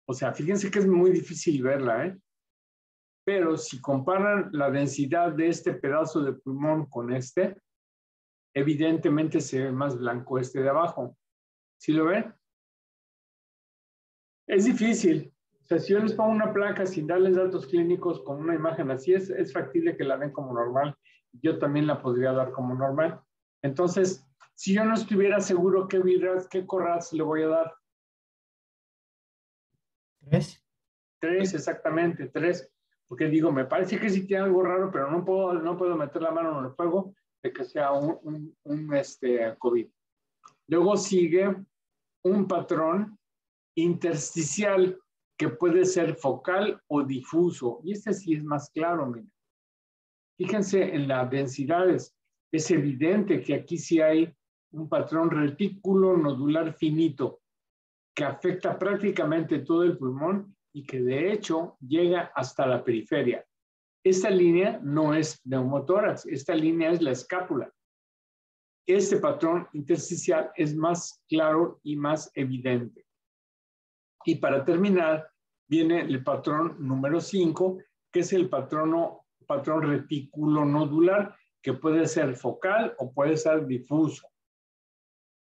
O sea, fíjense que es muy difícil verla, ¿eh? Pero si comparan la densidad de este pedazo de pulmón con este, evidentemente se ve más blanco este de abajo. ¿Sí lo ven? Es difícil. O sea, si yo les pongo una placa sin darles datos clínicos con una imagen así, es factible que la den como normal. Yo también la podría dar como normal. Entonces, si yo no estuviera seguro qué CORRADS le voy a dar. 3. 3, exactamente, 3. Porque digo, me parece que sí tiene algo raro, pero no puedo meter la mano en el fuego de que sea un COVID. Luego sigue un patrón intersticial que puede ser focal o difuso. Y este sí es más claro, miren. Fíjense en las densidades. Es evidente que aquí sí hay un patrón retículo nodular finito que afecta prácticamente todo el pulmón y que de hecho llega hasta la periferia. Esta línea no es neumotórax, esta línea es la escápula. Este patrón intersticial es más claro y más evidente. Y para terminar, viene el patrón número 5, que es el patrón retículo nodular, que puede ser focal o puede ser difuso.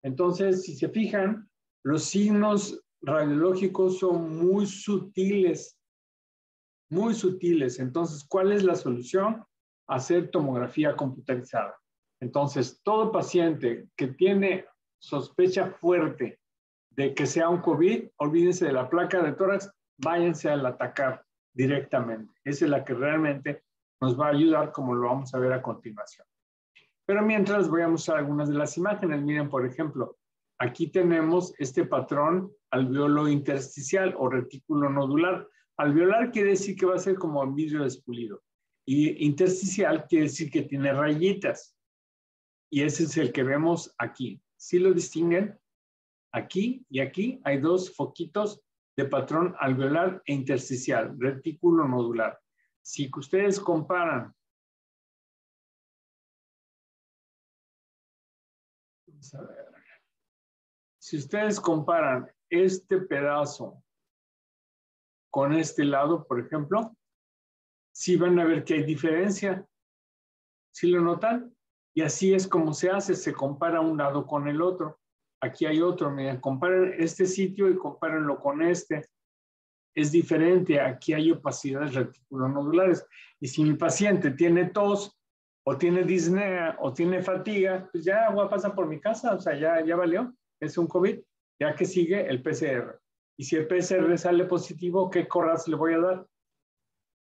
Entonces, si se fijan, los signos radiológicos son muy sutiles, muy sutiles. Entonces, ¿cuál es la solución? Hacer tomografía computarizada. Entonces, todo paciente que tiene sospecha fuerte de que sea un COVID, olvídense de la placa de tórax, váyanse al atacar directamente. Esa es la que realmente nos va a ayudar, como lo vamos a ver a continuación. Pero mientras voy a mostrar algunas de las imágenes. Miren, por ejemplo, aquí tenemos este patrón alveolo intersticial o retículo nodular. Alveolar quiere decir que va a ser como un vidrio despulido. Y intersticial quiere decir que tiene rayitas. Y ese es el que vemos aquí. ¿Sí lo distinguen? Aquí y aquí hay dos foquitos de patrón alveolar e intersticial, retículo nodular. Si ustedes comparan, vamos a ver, si ustedes comparan este pedazo con este lado, por ejemplo, sí van a ver que hay diferencia. ¿Sí lo notan? Y así es como se hace, se compara un lado con el otro. Aquí hay otro, miren, comparen este sitio y compárenlo con este. Es diferente, aquí hay opacidades reticulonodulares. Y si mi paciente tiene tos, o tiene disnea, o tiene fatiga, pues ya agua pasa por mi casa, o sea, ya valió, es un COVID, ya que sigue el PCR. Y si el PCR sale positivo, ¿qué corras le voy a dar?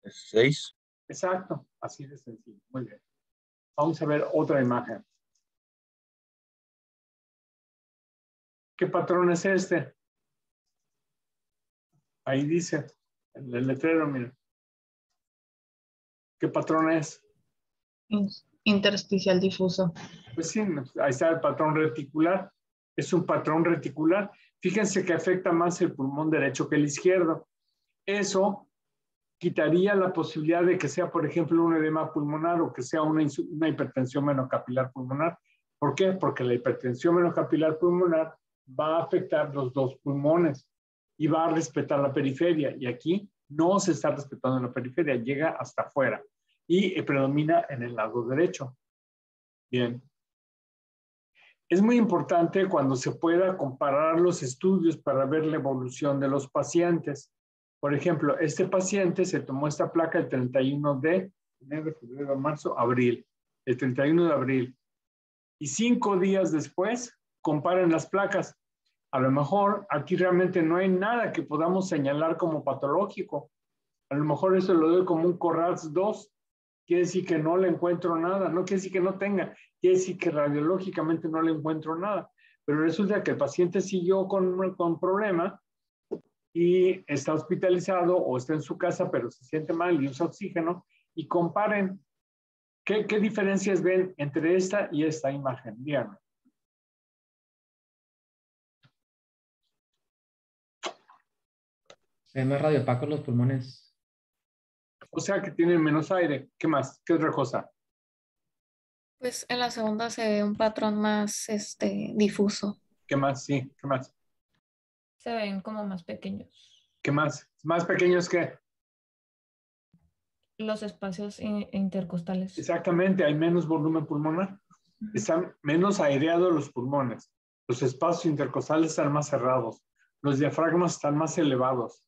6. Exacto, así de sencillo. Muy bien. Vamos a ver otra imagen. ¿Qué patrón es este? Ahí dice, en el letrero, miren. ¿Qué patrón es? Intersticial difuso. Pues sí, ahí está el patrón reticular. Es un patrón reticular. Fíjense que afecta más el pulmón derecho que el izquierdo. Eso quitaría la posibilidad de que sea, por ejemplo, un edema pulmonar o que sea una hipertensión menocapilar pulmonar. ¿Por qué? Porque la hipertensión menocapilar pulmonar va a afectar los dos pulmones y va a respetar la periferia. Y aquí no se está respetando la periferia, llega hasta afuera y predomina en el lado derecho. Bien. Es muy importante cuando se pueda comparar los estudios para ver la evolución de los pacientes. Por ejemplo, este paciente se tomó esta placa el 31 de enero, febrero, marzo, abril. El 31 de abril. Y 5 días después, comparen las placas. A lo mejor aquí realmente no hay nada que podamos señalar como patológico. A lo mejor eso lo doy como un CORRAS 2. Quiere decir que no le encuentro nada. No quiere decir que no tenga. Quiere decir que radiológicamente no le encuentro nada. Pero resulta que el paciente siguió con problema y está hospitalizado o está en su casa, pero se siente mal y usa oxígeno. Y comparen qué diferencias ven entre esta y esta imagen. Díganme. Se ven más radiopacos los pulmones. O sea que tienen menos aire. ¿Qué más? ¿Qué otra cosa? Pues en la segunda se ve un patrón más difuso. ¿Qué más? Sí, ¿qué más? Se ven como más pequeños. ¿Qué más? ¿Más pequeños que? Los espacios intercostales. Exactamente, hay menos volumen pulmonar. Están menos aireados los pulmones. Los espacios intercostales están más cerrados. Los diafragmas están más elevados.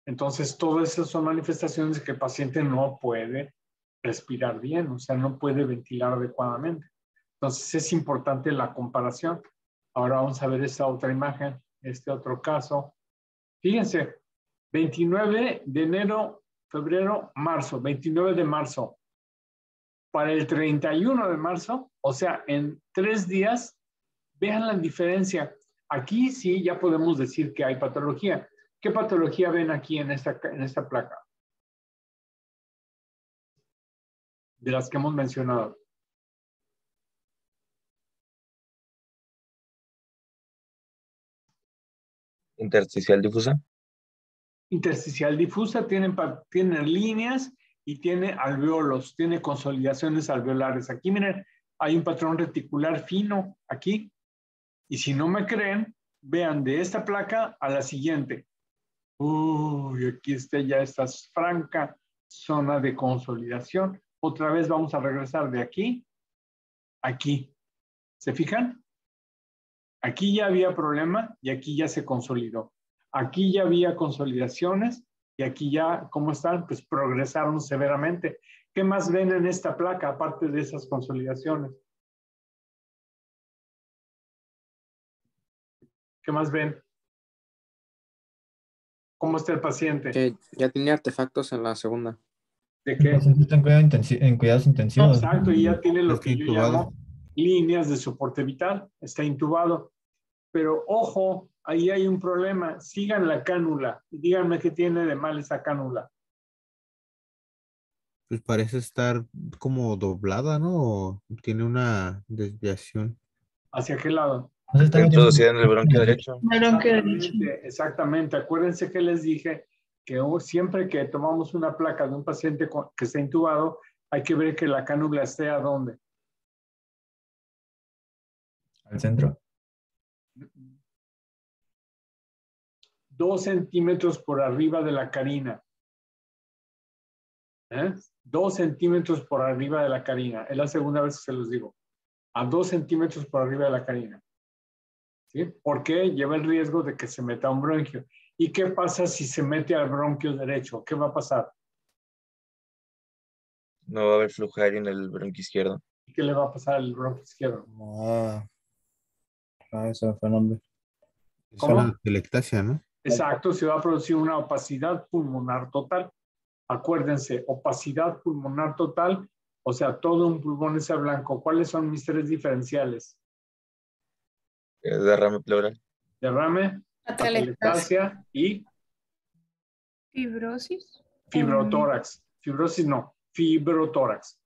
Entonces, todas esas son manifestaciones de que el paciente no puede respirar bien, o sea, no puede ventilar adecuadamente. Entonces, es importante la comparación. Ahora vamos a ver esta otra imagen, este otro caso. Fíjense, 29 de enero, febrero, marzo, 29 de marzo. Para el 31 de marzo, o sea, en 3 días, vean la diferencia. Aquí sí ya podemos decir que hay patología. ¿Qué patología ven aquí en esta placa? De las que hemos mencionado. Intersticial difusa. Intersticial difusa tiene líneas y tiene alveolos, tiene consolidaciones alveolares. Aquí miren, hay un patrón reticular fino aquí. Y si no me creen, vean de esta placa a la siguiente. Uy, aquí está ya esta franca zona de consolidación. Otra vez vamos a regresar de aquí a aquí. ¿Se fijan? Aquí ya había problema y aquí ya se consolidó. Aquí ya había consolidaciones y aquí ya, ¿cómo están? Pues progresaron severamente. ¿Qué más ven en esta placa aparte de esas consolidaciones? ¿Qué más ven? ¿Cómo está el paciente? Que ya tenía artefactos en la segunda. ¿De El qué? paciente está en cuidados intensivos. Exacto, y ya tiene lo Está que yo intubado. llamo líneas de soporte vital. Está intubado. Pero ojo, ahí hay un problema. Sigan la cánula. Díganme qué tiene de mal esa cánula. Pues parece estar como doblada, ¿no? O tiene una desviación. ¿Hacia qué lado? Entonces está metiendo- Introducida en el bronquio derecho. Exactamente. Acuérdense que les dije que siempre que tomamos una placa de un paciente que está intubado, hay que ver que la cánula esté a dónde. al centro. 2 centímetros por arriba de la carina. 2 centímetros por arriba de la carina. Es la segunda vez que se los digo. A 2 centímetros por arriba de la carina. ¿Sí? Porque lleva el riesgo de que se meta un bronquio. ¿Y qué pasa si se mete al bronquio derecho? ¿Qué va a pasar? No va a haber flujo aéreo en el bronquio izquierdo. ¿Y qué le va a pasar al bronquio izquierdo? Eso fue nombre. Es ¿Cómo? una atelectasia, ¿no? Exacto, se va a producir una opacidad pulmonar total. Acuérdense, opacidad pulmonar total, o sea, todo un pulmón es blanco. ¿Cuáles son mis 3 diferenciales? Derrame pleural. Derrame, atelectasia y Fibrosis. fibrotórax. Fibrosis no, fibrotórax.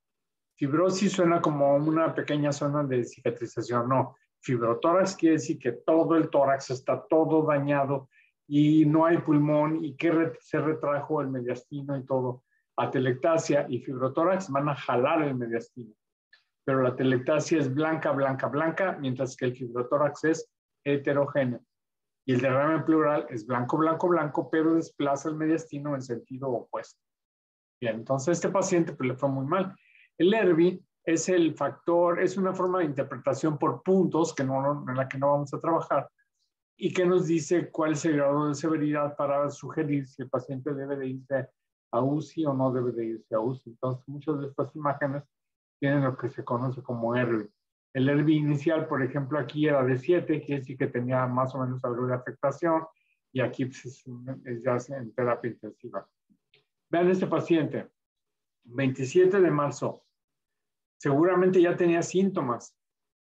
Fibrosis suena como una pequeña zona de cicatrización. No, fibrotórax quiere decir que todo el tórax está todo dañado y no hay pulmón y que se retrajo el mediastino y todo. Atelectasia y fibrotórax van a jalar el mediastino. Pero la atelectasia es blanca, blanca, blanca, mientras que el fibrotórax es heterogéneo. Y el derrame pleural es blanco, blanco, blanco, pero desplaza el mediastino en sentido opuesto. Bien, entonces este paciente pues, le fue muy mal. El ERBI es el factor, es una forma de interpretación por puntos en la que no vamos a trabajar y que nos dice cuál es el grado de severidad para sugerir si el paciente debe de irse a UCI o no debe de irse a UCI. Entonces, muchas de estas imágenes tienen lo que se conoce como ERBI. El ERBI inicial, por ejemplo, aquí era de 7, quiere decir que tenía más o menos algo de afectación, y aquí pues, es ya en terapia intensiva. Vean este paciente, 27 de marzo, seguramente ya tenía síntomas.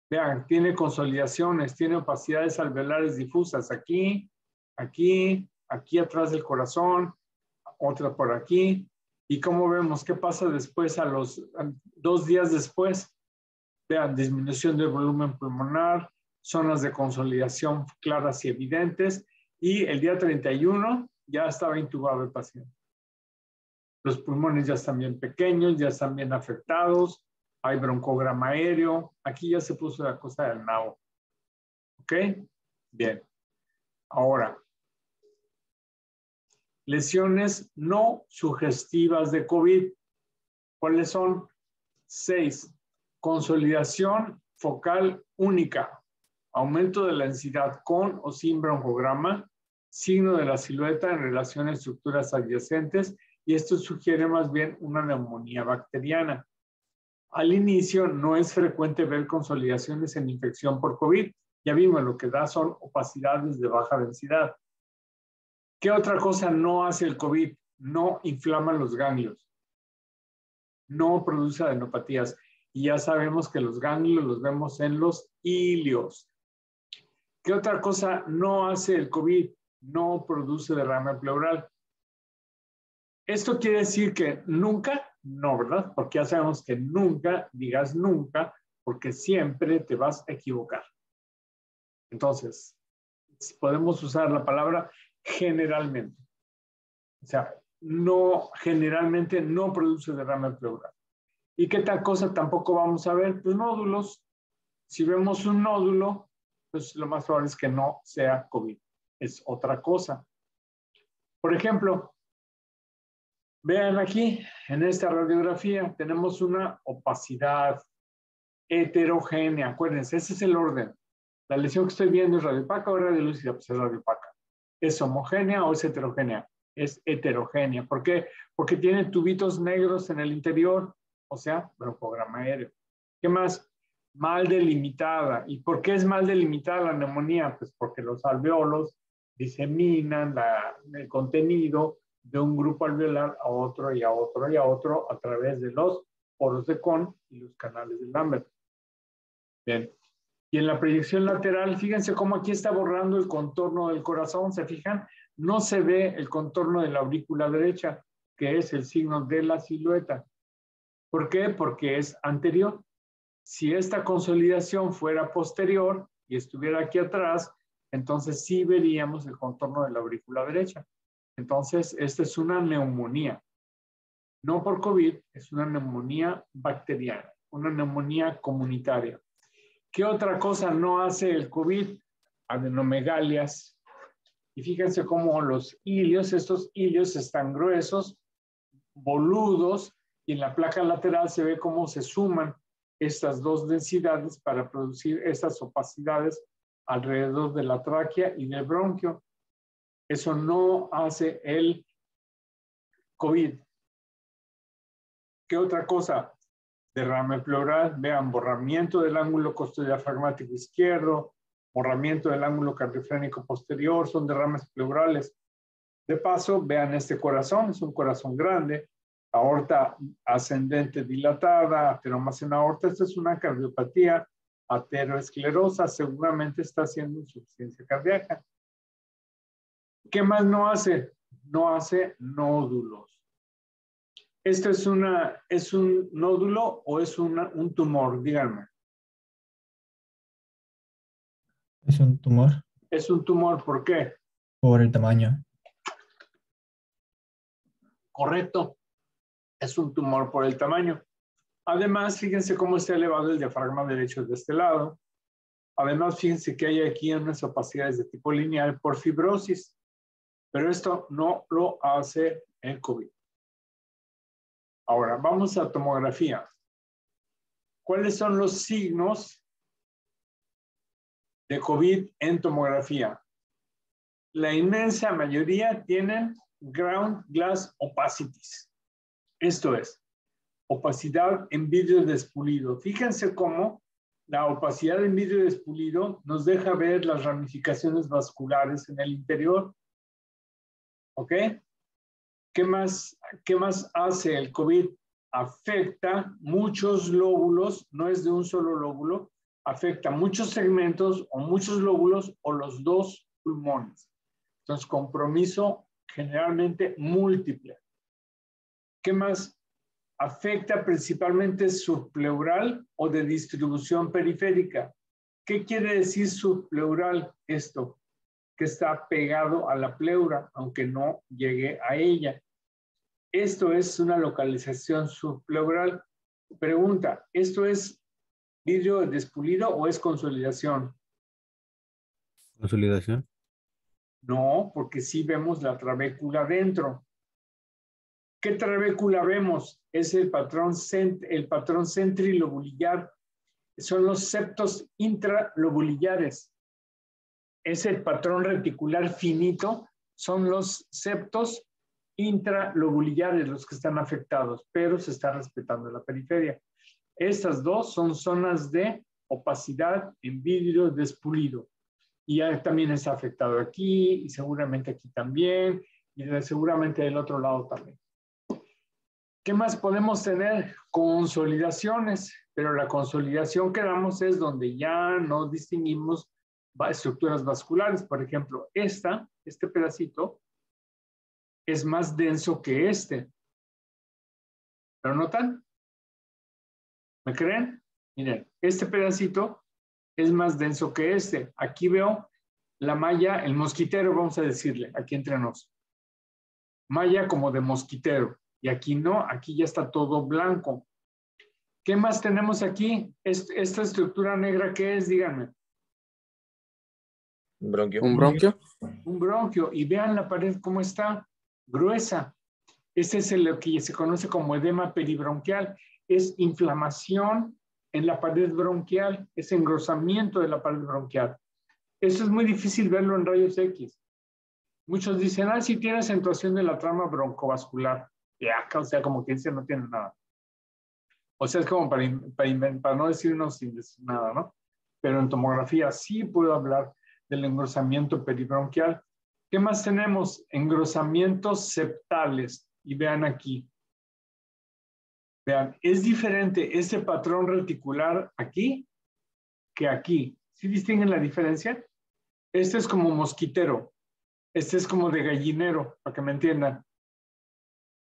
Vean, tiene consolidaciones, tiene opacidades alveolares difusas aquí, aquí, aquí atrás del corazón, otra por aquí. Y como vemos, ¿qué pasa después a los 2 días después? Vean, disminución del volumen pulmonar, zonas de consolidación claras y evidentes. Y el día 31 ya estaba intubado el paciente. Los pulmones ya están bien pequeños, ya están bien afectados. Hay broncograma aéreo. Aquí ya se puso la cosa del nabo. ¿Ok? Bien. Ahora, lesiones no sugestivas de COVID. ¿Cuáles son? 6. Consolidación focal única. Aumento de la densidad con o sin broncograma. Signo de la silueta en relación a estructuras adyacentes. Y esto sugiere más bien una neumonía bacteriana. Al inicio no es frecuente ver consolidaciones en infección por COVID. Ya vimos, lo que da son opacidades de baja densidad. ¿Qué otra cosa no hace el COVID? No inflama los ganglios. No produce adenopatías. Y ya sabemos que los ganglios los vemos en los ilios. ¿Qué otra cosa no hace el COVID? No produce derrame pleural. ¿Esto quiere decir que nunca? No, ¿verdad? Porque ya sabemos que nunca, digas nunca, porque siempre te vas a equivocar. Entonces, podemos usar la palabra generalmente. O sea, no, generalmente no produce derrame pleural. ¿Y qué tal cosa tampoco vamos a ver? Pues nódulos. Si vemos un nódulo, pues lo más probable es que no sea COVID. Es otra cosa. Por ejemplo, vean aquí, en esta radiografía, tenemos una opacidad heterogénea. Acuérdense, ese es el orden. La lesión que estoy viendo es radiopaca o radiolúcida, pues es radiopaca. ¿Es homogénea o es heterogénea? Es heterogénea. ¿Por qué? Porque tiene tubitos negros en el interior, o sea, broncograma aéreo. ¿Qué más? Mal delimitada. ¿Y por qué es mal delimitada la neumonía? Pues porque los alveolos diseminan el contenido de un grupo alveolar a otro y a otro y a otro a través de los poros de Kohn y los canales de Lambert. Bien. Y en la proyección lateral, fíjense cómo aquí está borrando el contorno del corazón, ¿se fijan? No se ve el contorno de la aurícula derecha, que es el signo de la silueta. ¿Por qué? Porque es anterior. Si esta consolidación fuera posterior y estuviera aquí atrás, entonces sí veríamos el contorno de la aurícula derecha. Entonces, esta es una neumonía. No por COVID, es una neumonía bacteriana, una neumonía comunitaria. ¿Qué otra cosa no hace el COVID? Adenomegalias. Y fíjense cómo los ilios, estos ilios están gruesos, boludos y en la placa lateral se ve cómo se suman estas dos densidades para producir estas opacidades alrededor de la tráquea y del bronquio. Eso no hace el COVID. ¿Qué otra cosa? Derrame pleural, vean, borramiento del ángulo costodiafragmático izquierdo, borramiento del ángulo cardiofrénico posterior, son derrames pleurales. De paso, vean este corazón, es un corazón grande, aorta ascendente dilatada, ateroma en aorta, esta es una cardiopatía ateroesclerosa, seguramente está haciendo insuficiencia cardíaca. ¿Qué más no hace? No hace nódulos. ¿Esto es un nódulo o es un tumor? Díganme. Es un tumor Es un tumor, ¿por qué? por el tamaño. Correcto. Es un tumor por el tamaño. Además, fíjense cómo está elevado el diafragma derecho de este lado. Además, fíjense que hay aquí unas opacidades de tipo lineal por fibrosis. Pero esto no lo hace el COVID. Ahora, vamos a tomografía. ¿Cuáles son los signos de COVID en tomografía? La inmensa mayoría tienen ground glass opacities. Esto es, opacidad en vidrio despulido. Fíjense cómo la opacidad en vidrio despulido nos deja ver las ramificaciones vasculares en el interior. ¿Ok? ¿Qué más hace el COVID? Afecta muchos lóbulos, no es de un solo lóbulo, afecta muchos segmentos o muchos lóbulos o los dos pulmones. Entonces, compromiso generalmente múltiple. ¿Qué más? Afecta principalmente subpleural o de distribución periférica. ¿Qué quiere decir subpleural esto? Que está pegado a la pleura, aunque no llegue a ella. Esto es una localización subpleural. Pregunta, ¿esto es vidrio despulido o es consolidación? Consolidación. No, porque sí vemos la trabécula dentro. ¿Qué trabécula vemos? Es el patrón centrilobulillar. Son los septos intralobulillares. Es el patrón reticular finito, son los septos intralobulillares los que están afectados, pero se está respetando la periferia. Estas dos son zonas de opacidad en vidrio despulido. Y ya también está afectado aquí, y seguramente aquí también, y seguramente del otro lado también. ¿Qué más podemos tener? Consolidaciones, pero la consolidación que damos es donde ya no distinguimos estructuras vasculares. Por ejemplo, este pedacito es más denso que este. ¿Lo notan? ¿Me creen? Miren, este pedacito es más denso que este. Aquí veo la malla, el mosquitero, vamos a decirle, aquí entre nos. Malla como de mosquitero. Y aquí no, aquí ya está todo blanco. ¿Qué más tenemos aquí? Esta estructura negra, ¿qué es? Díganme. Un bronquio. ¿Un bronquio? Un bronquio. Y vean la pared cómo está gruesa. Este es lo que se conoce como edema peribronquial. Es inflamación en la pared bronquial, es engrosamiento de la pared bronquial. Eso es muy difícil verlo en rayos X. Muchos dicen, sí tiene acentuación de la trama broncovascular. Ya, o sea, como quien dice, no tiene nada. O sea, es como para no decirnos sin decir nada, ¿no? Pero en tomografía sí puedo hablar del engrosamiento peribronquial. ¿Qué más tenemos? Engrosamientos septales. Y vean aquí. Vean, es diferente este patrón reticular aquí que aquí. ¿Sí distinguen la diferencia? Este es como mosquitero. Este es como de gallinero, para que me entiendan.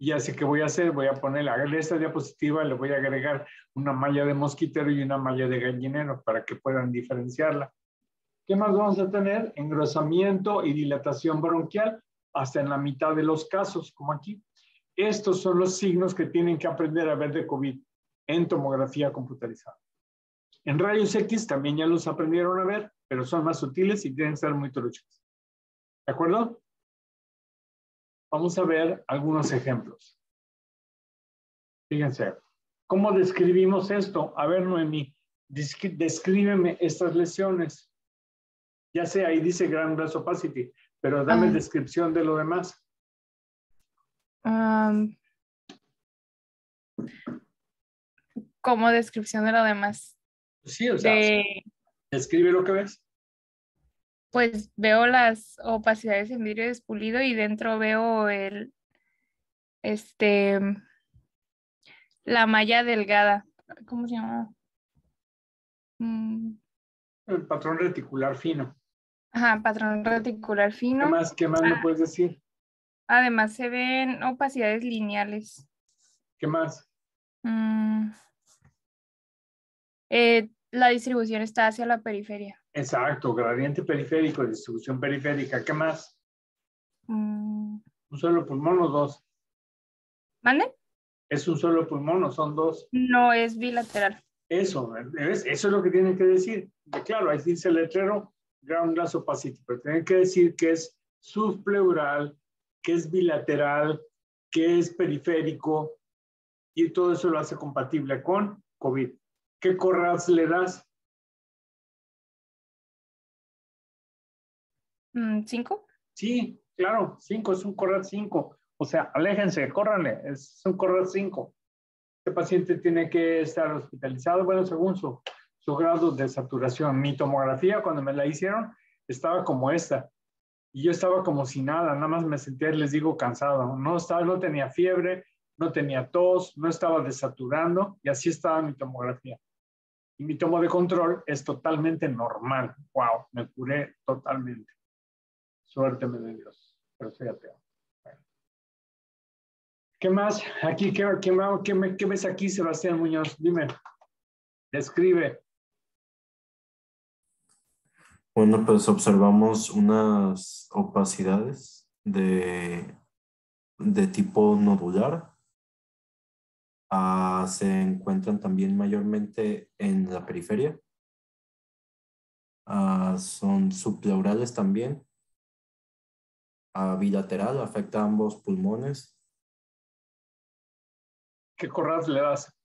Y así que voy a hacer, voy a poner esta diapositiva, le voy a agregar una malla de mosquitero y una malla de gallinero para que puedan diferenciarla. ¿Qué más vamos a tener? Engrosamiento y dilatación bronquial hasta en la mitad de los casos, como aquí. Estos son los signos que tienen que aprender a ver de COVID en tomografía computarizada. En rayos X también ya los aprendieron a ver, pero son más sutiles y tienen que ser muy truchos. ¿De acuerdo? Vamos a ver algunos ejemplos. Fíjense, ¿cómo describimos esto? A ver, Noemí, descríbeme estas lesiones. Ya sé, ahí dice Ground Glass Opacity, pero dame descripción de lo demás. Como descripción de lo demás. Sí, o sea, describe lo que ves. Pues veo las opacidades en vidrio despulido y dentro veo la malla delgada. ¿Cómo se llama? El patrón reticular fino. Ajá, patrón reticular fino. ¿Qué más me puedes decir? Además se ven opacidades lineales. ¿Qué más? La distribución está hacia la periferia. Exacto, gradiente periférico, distribución periférica. ¿Qué más? ¿Un solo pulmón o dos? ¿Mande? ¿Es un solo pulmón o son dos? No, es bilateral. Eso es lo que tienen que decir. Claro, ahí dice el letrero Ground Glass Opacity, pero tienen que decir que es subpleural, que es bilateral, que es periférico, y todo eso lo hace compatible con COVID. ¿Qué corras le das? 5. Sí, claro, 5 es un corral 5. O sea, aléjense, córranle, es un corral 5. Este paciente tiene que estar hospitalizado, bueno, según su grado de saturación. Mi tomografía, cuando me la hicieron, estaba como esta. Y yo estaba como si nada más me sentía, les digo, cansado. No tenía fiebre, no tenía tos, no estaba desaturando, y así estaba mi tomografía. Y mi tomo de control es totalmente normal. Wow, me curé totalmente. Suerte me de Dios, pero soy ateo. Bueno. ¿Qué más? Aquí, ¿qué ves aquí, Sebastián Muñoz? Dime, describe. Bueno, pues observamos unas opacidades de tipo nodular. Se encuentran también mayormente en la periferia. Son subpleurales también. Bilateral, afecta a ambos pulmones. ¿Qué corras le das?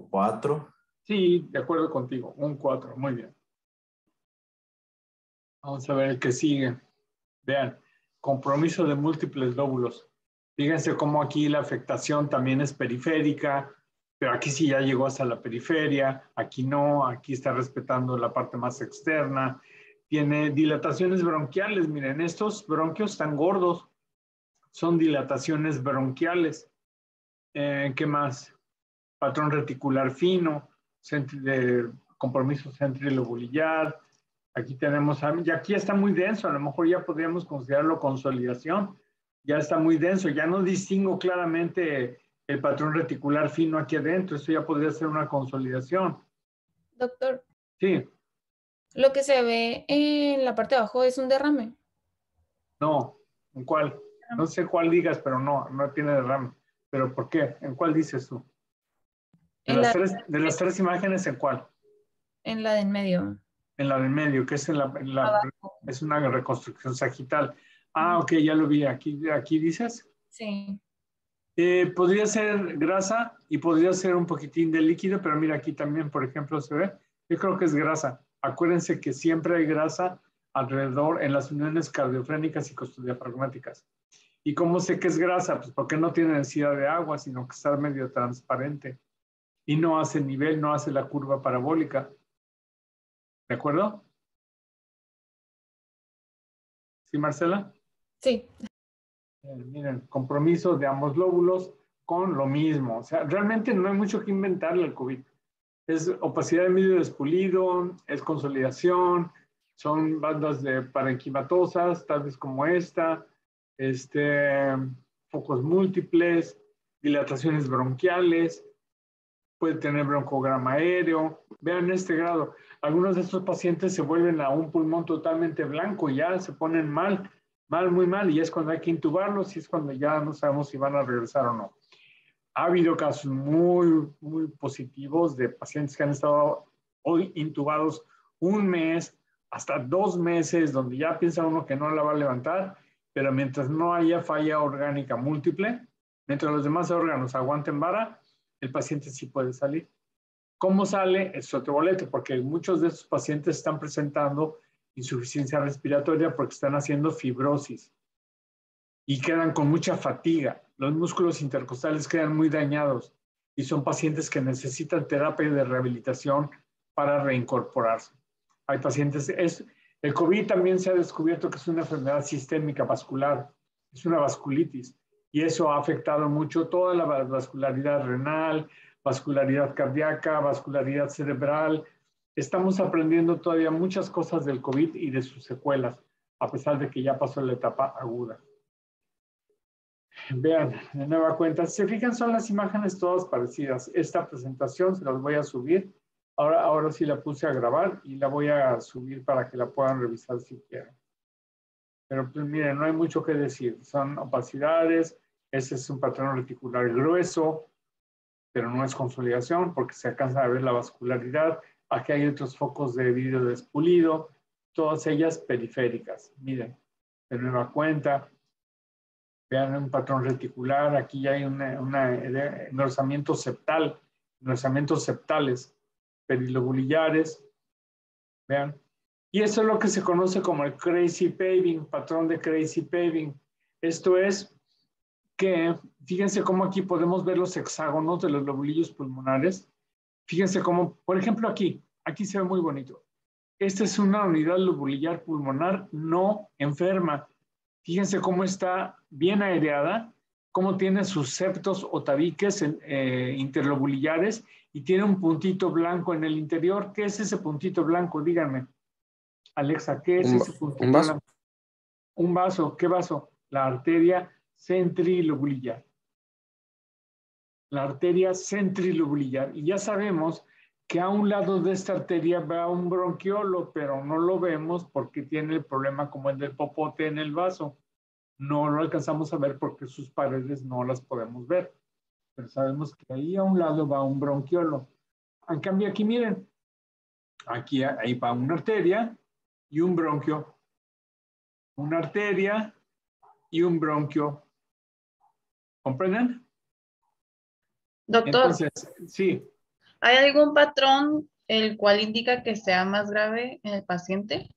4. Sí, de acuerdo contigo, un 4, muy bien. Vamos a ver el que sigue. Vean, compromiso de múltiples lóbulos. Fíjense cómo aquí la afectación también es periférica, pero aquí sí ya llegó hasta la periferia, aquí no, aquí está respetando la parte más externa. Tiene dilataciones bronquiales, miren, estos bronquios están gordos, son dilataciones bronquiales. ¿Qué más? Patrón reticular fino, de compromiso centrilobulillar. Aquí tenemos, y aquí está muy denso, a lo mejor ya podríamos considerarlo consolidación. Ya está muy denso, ya no distingo claramente el patrón reticular fino aquí adentro, eso ya podría ser una consolidación. Doctor, Sí, lo que se ve en la parte de abajo es un derrame. no, ¿en cuál? No sé cuál digas, pero no tiene derrame. ¿Pero por qué? ¿En cuál dices tú? De las tres imágenes, ¿en cuál? En la de en medio. En la del medio, que es es una reconstrucción sagital. Ok, ya lo vi. Aquí dices. Sí. Podría ser grasa y podría ser un poquitín de líquido, pero mira, aquí también, por ejemplo, se ve. Yo creo que es grasa. Acuérdense que siempre hay grasa alrededor en las uniones cardiofrénicas y costodiafragmáticas. ¿Y cómo sé que es grasa? Pues porque no tiene necesidad de agua, sino que está medio transparente. Y no hace nivel, no hace la curva parabólica. ¿De acuerdo? ¿Sí, Marcela? Sí. Miren, compromiso de ambos lóbulos con lo mismo. O sea, realmente no hay mucho que inventarle al COVID. Es opacidad de medio despulido, es consolidación, son bandas de parenquimatosas, tal vez como esta, focos múltiples, dilataciones bronquiales, puede tener broncograma aéreo. Vean este grado. Algunos de estos pacientes se vuelven a un pulmón totalmente blanco y ya se ponen mal, muy mal, y es cuando hay que intubarlos y es cuando ya no sabemos si van a regresar o no. Ha habido casos muy, muy positivos de pacientes que han estado hoy intubados 1 mes, hasta 2 meses, donde ya piensa uno que no la va a levantar pero mientras no haya falla orgánica múltiple, mientras los demás órganos aguanten vara, el paciente sí puede salir. ¿Cómo sale? Es otro boleto, porque muchos de estos pacientes están presentando insuficiencia respiratoria porque están haciendo fibrosis y quedan con mucha fatiga. Los músculos intercostales quedan muy dañados y son pacientes que necesitan terapia de rehabilitación para reincorporarse. Hay pacientes, el COVID también se ha descubierto que es una enfermedad sistémica vascular, es una vasculitis, y eso ha afectado mucho toda la vascularidad renal, vascularidad cardíaca, vascularidad cerebral. Estamos aprendiendo todavía muchas cosas del COVID y de sus secuelas, a pesar de que ya pasó la etapa aguda. Vean, de nueva cuenta, si se fijan, son las imágenes todas parecidas. Esta presentación se las voy a subir. Ahora sí la puse a grabar y la voy a subir para que la puedan revisar si quieren. Pero pues miren, no hay mucho que decir. Son opacidades, ese es un patrón reticular grueso, pero no es consolidación porque se alcanza a ver la vascularidad. Aquí hay otros focos de vidrio despulido, todas ellas periféricas. Miren, de nueva cuenta, vean un patrón reticular, aquí ya hay un engrosamiento septal, engrosamientos septales, perilobulillares, vean. Y eso es lo que se conoce como el crazy paving, patrón de crazy paving. Esto es que, fíjense cómo aquí podemos ver los hexágonos de los lobulillos pulmonares. Fíjense cómo, por ejemplo aquí se ve muy bonito. Esta es una unidad lobulillar pulmonar no enferma. Fíjense cómo está bien aireada, cómo tiene sus septos o tabiques interlobulillares y tiene un puntito blanco en el interior. ¿Qué es ese puntito blanco? Díganme. Alexa, ¿qué es ese puntito ¿Un vaso? blanco? Un vaso. ¿Qué vaso? La arteria centrilobulillar. La arteria centrilobulillar. Y ya sabemos que a un lado de esta arteria va un bronquiolo, pero no lo vemos porque tiene el problema como el del popote en el vaso. No lo alcanzamos a ver porque sus paredes no las podemos ver. Pero sabemos que ahí a un lado va un bronquiolo. En cambio aquí miren, aquí ahí va una arteria y un bronquio. Una arteria y un bronquio. ¿Comprenden? Doctor, Entonces, sí. ¿hay algún patrón el cual indica que sea más grave en el paciente?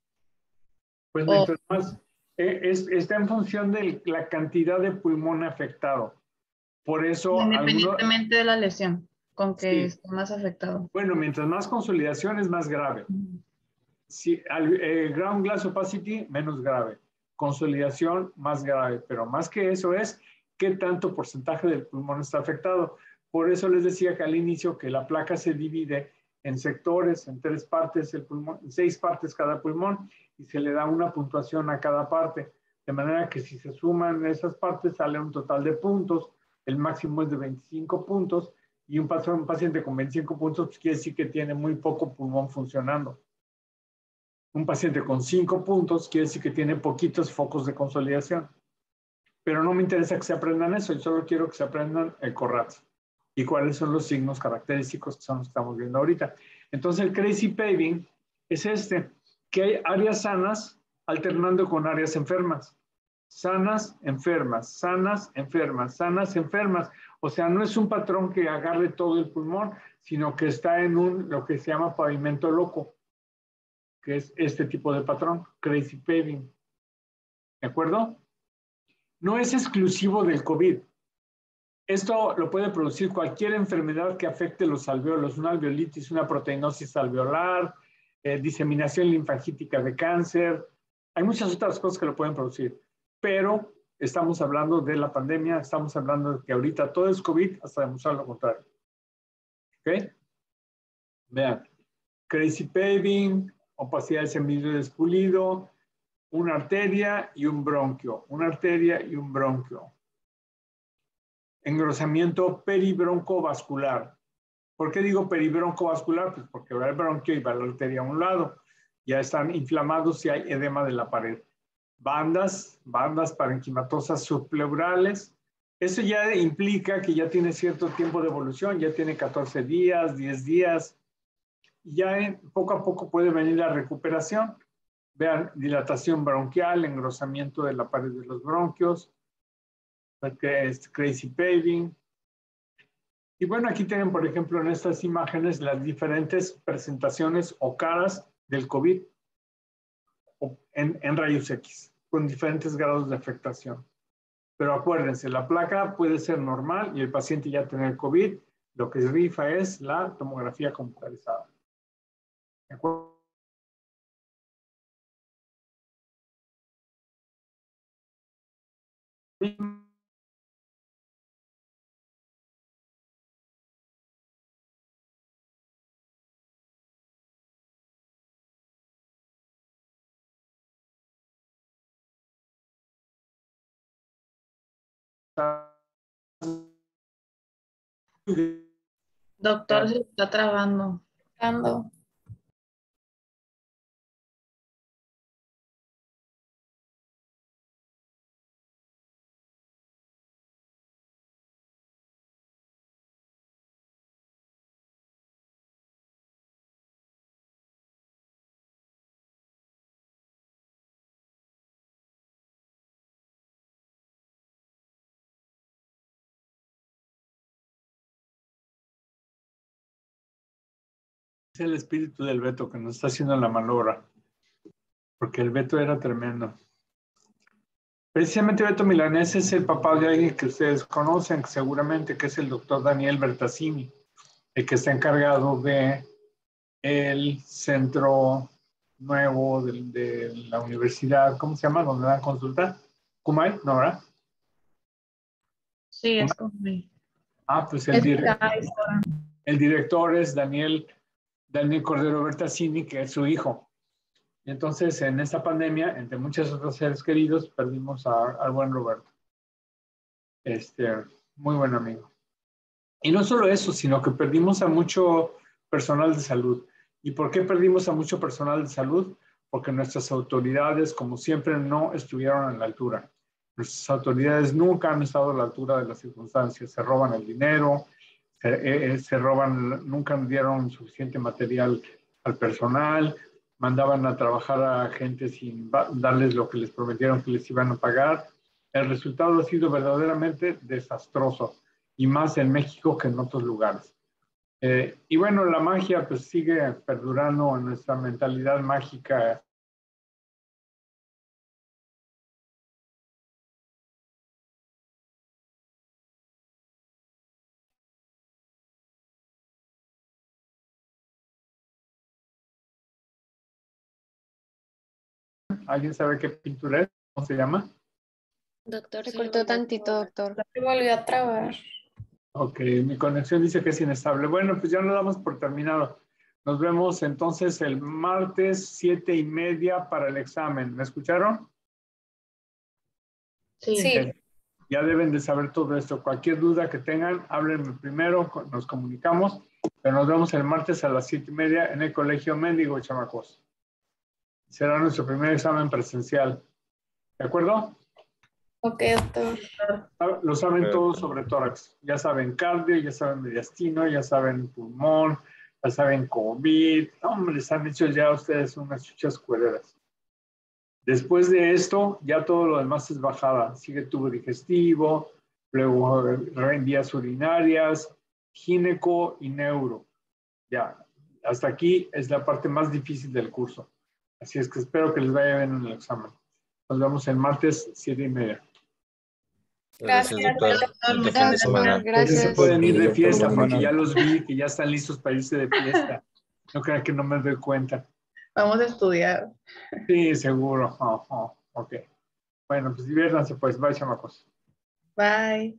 Pues O- mientras más, está en función de la cantidad de pulmón afectado. Por eso, Independientemente de la lesión, con que Sí. esté más afectado. bueno, mientras más consolidación es más grave. Si, ground glass opacity, menos grave. Consolidación, más grave. Pero más que eso es qué tanto porcentaje del pulmón está afectado. Por eso les decía que al inicio que la placa se divide en sectores, en 3 partes el pulmón, en 6 partes cada pulmón, y se le da una puntuación a cada parte. De manera que si se suman esas partes sale un total de puntos. El máximo es de 25 puntos. Y un paciente con 25 puntos pues quiere decir que tiene muy poco pulmón funcionando. Un paciente con 5 puntos quiere decir que tiene poquitos focos de consolidación. Pero no me interesa que se aprendan eso, yo solo quiero que se aprendan el CORRAT y cuáles son los signos característicos que son los que estamos viendo ahorita. Entonces el crazy paving es que hay áreas sanas alternando con áreas enfermas. Sanas, enfermas, sanas, enfermas, sanas, enfermas. O sea, no es un patrón que agarre todo el pulmón, sino que está en lo que se llama pavimento loco, que es este tipo de patrón, crazy paving. ¿De acuerdo? No es exclusivo del COVID. Esto lo puede producir cualquier enfermedad que afecte los alveolos, una alveolitis, una proteinosis alveolar, diseminación linfangítica de cáncer. Hay muchas otras cosas que lo pueden producir, pero estamos hablando de la pandemia, estamos hablando de que ahorita todo es COVID hasta demostrar lo contrario. ¿Ok? Vean, crazy paving, opacidad del vidrio despulido, una arteria y un bronquio, una arteria y un bronquio. Engrosamiento peribroncovascular. ¿Por qué digo peribroncovascular? Pues porque va el bronquio y va la arteria a un lado. Ya están inflamados y hay edema de la pared. Bandas parenquimatosas subpleurales. Eso ya implica que ya tiene cierto tiempo de evolución, ya tiene 14 días, 10 días. Y ya poco a poco puede venir la recuperación. Vean, dilatación bronquial, engrosamiento de la pared de los bronquios, que es crazy paving. Y bueno, aquí tienen, por ejemplo, en estas imágenes las diferentes presentaciones o caras del COVID en rayos X, con diferentes grados de afectación. Pero acuérdense, la placa puede ser normal y el paciente ya tener COVID. Lo que rifa es la tomografía computarizada. ¿De acuerdo? Doctor, se está trabando. Ando. Es el espíritu del Beto que nos está haciendo la maniobra, porque el Beto era tremendo. Precisamente Beto Milanés es el papá de alguien que ustedes conocen, seguramente, que es el doctor Daniel Bertazzini, el que está encargado de el centro nuevo de la universidad, ¿cómo se llama? ¿Donde dan consulta? ¿Kumai? ¿No, verdad? Sí, es como... Ah, pues el director es Daniel Cordero Bertazzini, que es su hijo. Y entonces, en esta pandemia, entre muchos otros seres queridos, perdimos al buen Roberto. Muy buen amigo. Y no solo eso, sino que perdimos a mucho personal de salud. ¿Y por qué perdimos a mucho personal de salud? Porque nuestras autoridades, como siempre, no estuvieron a la altura. Nuestras autoridades nunca han estado a la altura de las circunstancias. Se roban el dinero, se roban, nunca dieron suficiente material al personal, mandaban a trabajar a gente sin darles lo que les prometieron que les iban a pagar. El resultado ha sido verdaderamente desastroso, y más en México que en otros lugares. Y bueno, la magia pues sigue perdurando en nuestra mentalidad mágica. ¿Alguien sabe qué pintura es? ¿Cómo se llama? Doctor, Se se cortó volvió a tantito, trabar. doctor. Se volvió a trabar. Ok, mi conexión dice que es inestable. Bueno, pues ya nos damos por terminado. Nos vemos entonces el martes 7:30 para el examen. ¿Me escucharon? Sí. Sí. Ya deben de saber todo esto. Cualquier duda que tengan, háblenme primero, nos comunicamos. Pero nos vemos el martes a las 7:30 en el Colegio Mendigo, chamacos. Será nuestro primer examen presencial. ¿De acuerdo? Ok, doctor. Lo saben todos sobre tórax. Ya saben cardio, ya saben mediastino, ya saben pulmón, ya saben COVID. Hombre, les han hecho ya ustedes unas chuchas cuereras. Después de esto, ya todo lo demás es bajada. Sigue tubo digestivo, luego vías urinarias, gineco y neuro. Ya, hasta aquí es la parte más difícil del curso. Así es que espero que les vaya bien en el examen. Nos vemos el martes 7:30. Gracias, doctor. Bonito fin de semana. Ustedes se Gracias. pueden ir de Doctor, fiesta buenas porque ya noches. los vi que ya están listos para irse de fiesta. No crean que no me doy cuenta. Vamos a estudiar. Sí, seguro. Ok. Bueno, pues diviértanse pues. Bye, chamacos. Bye.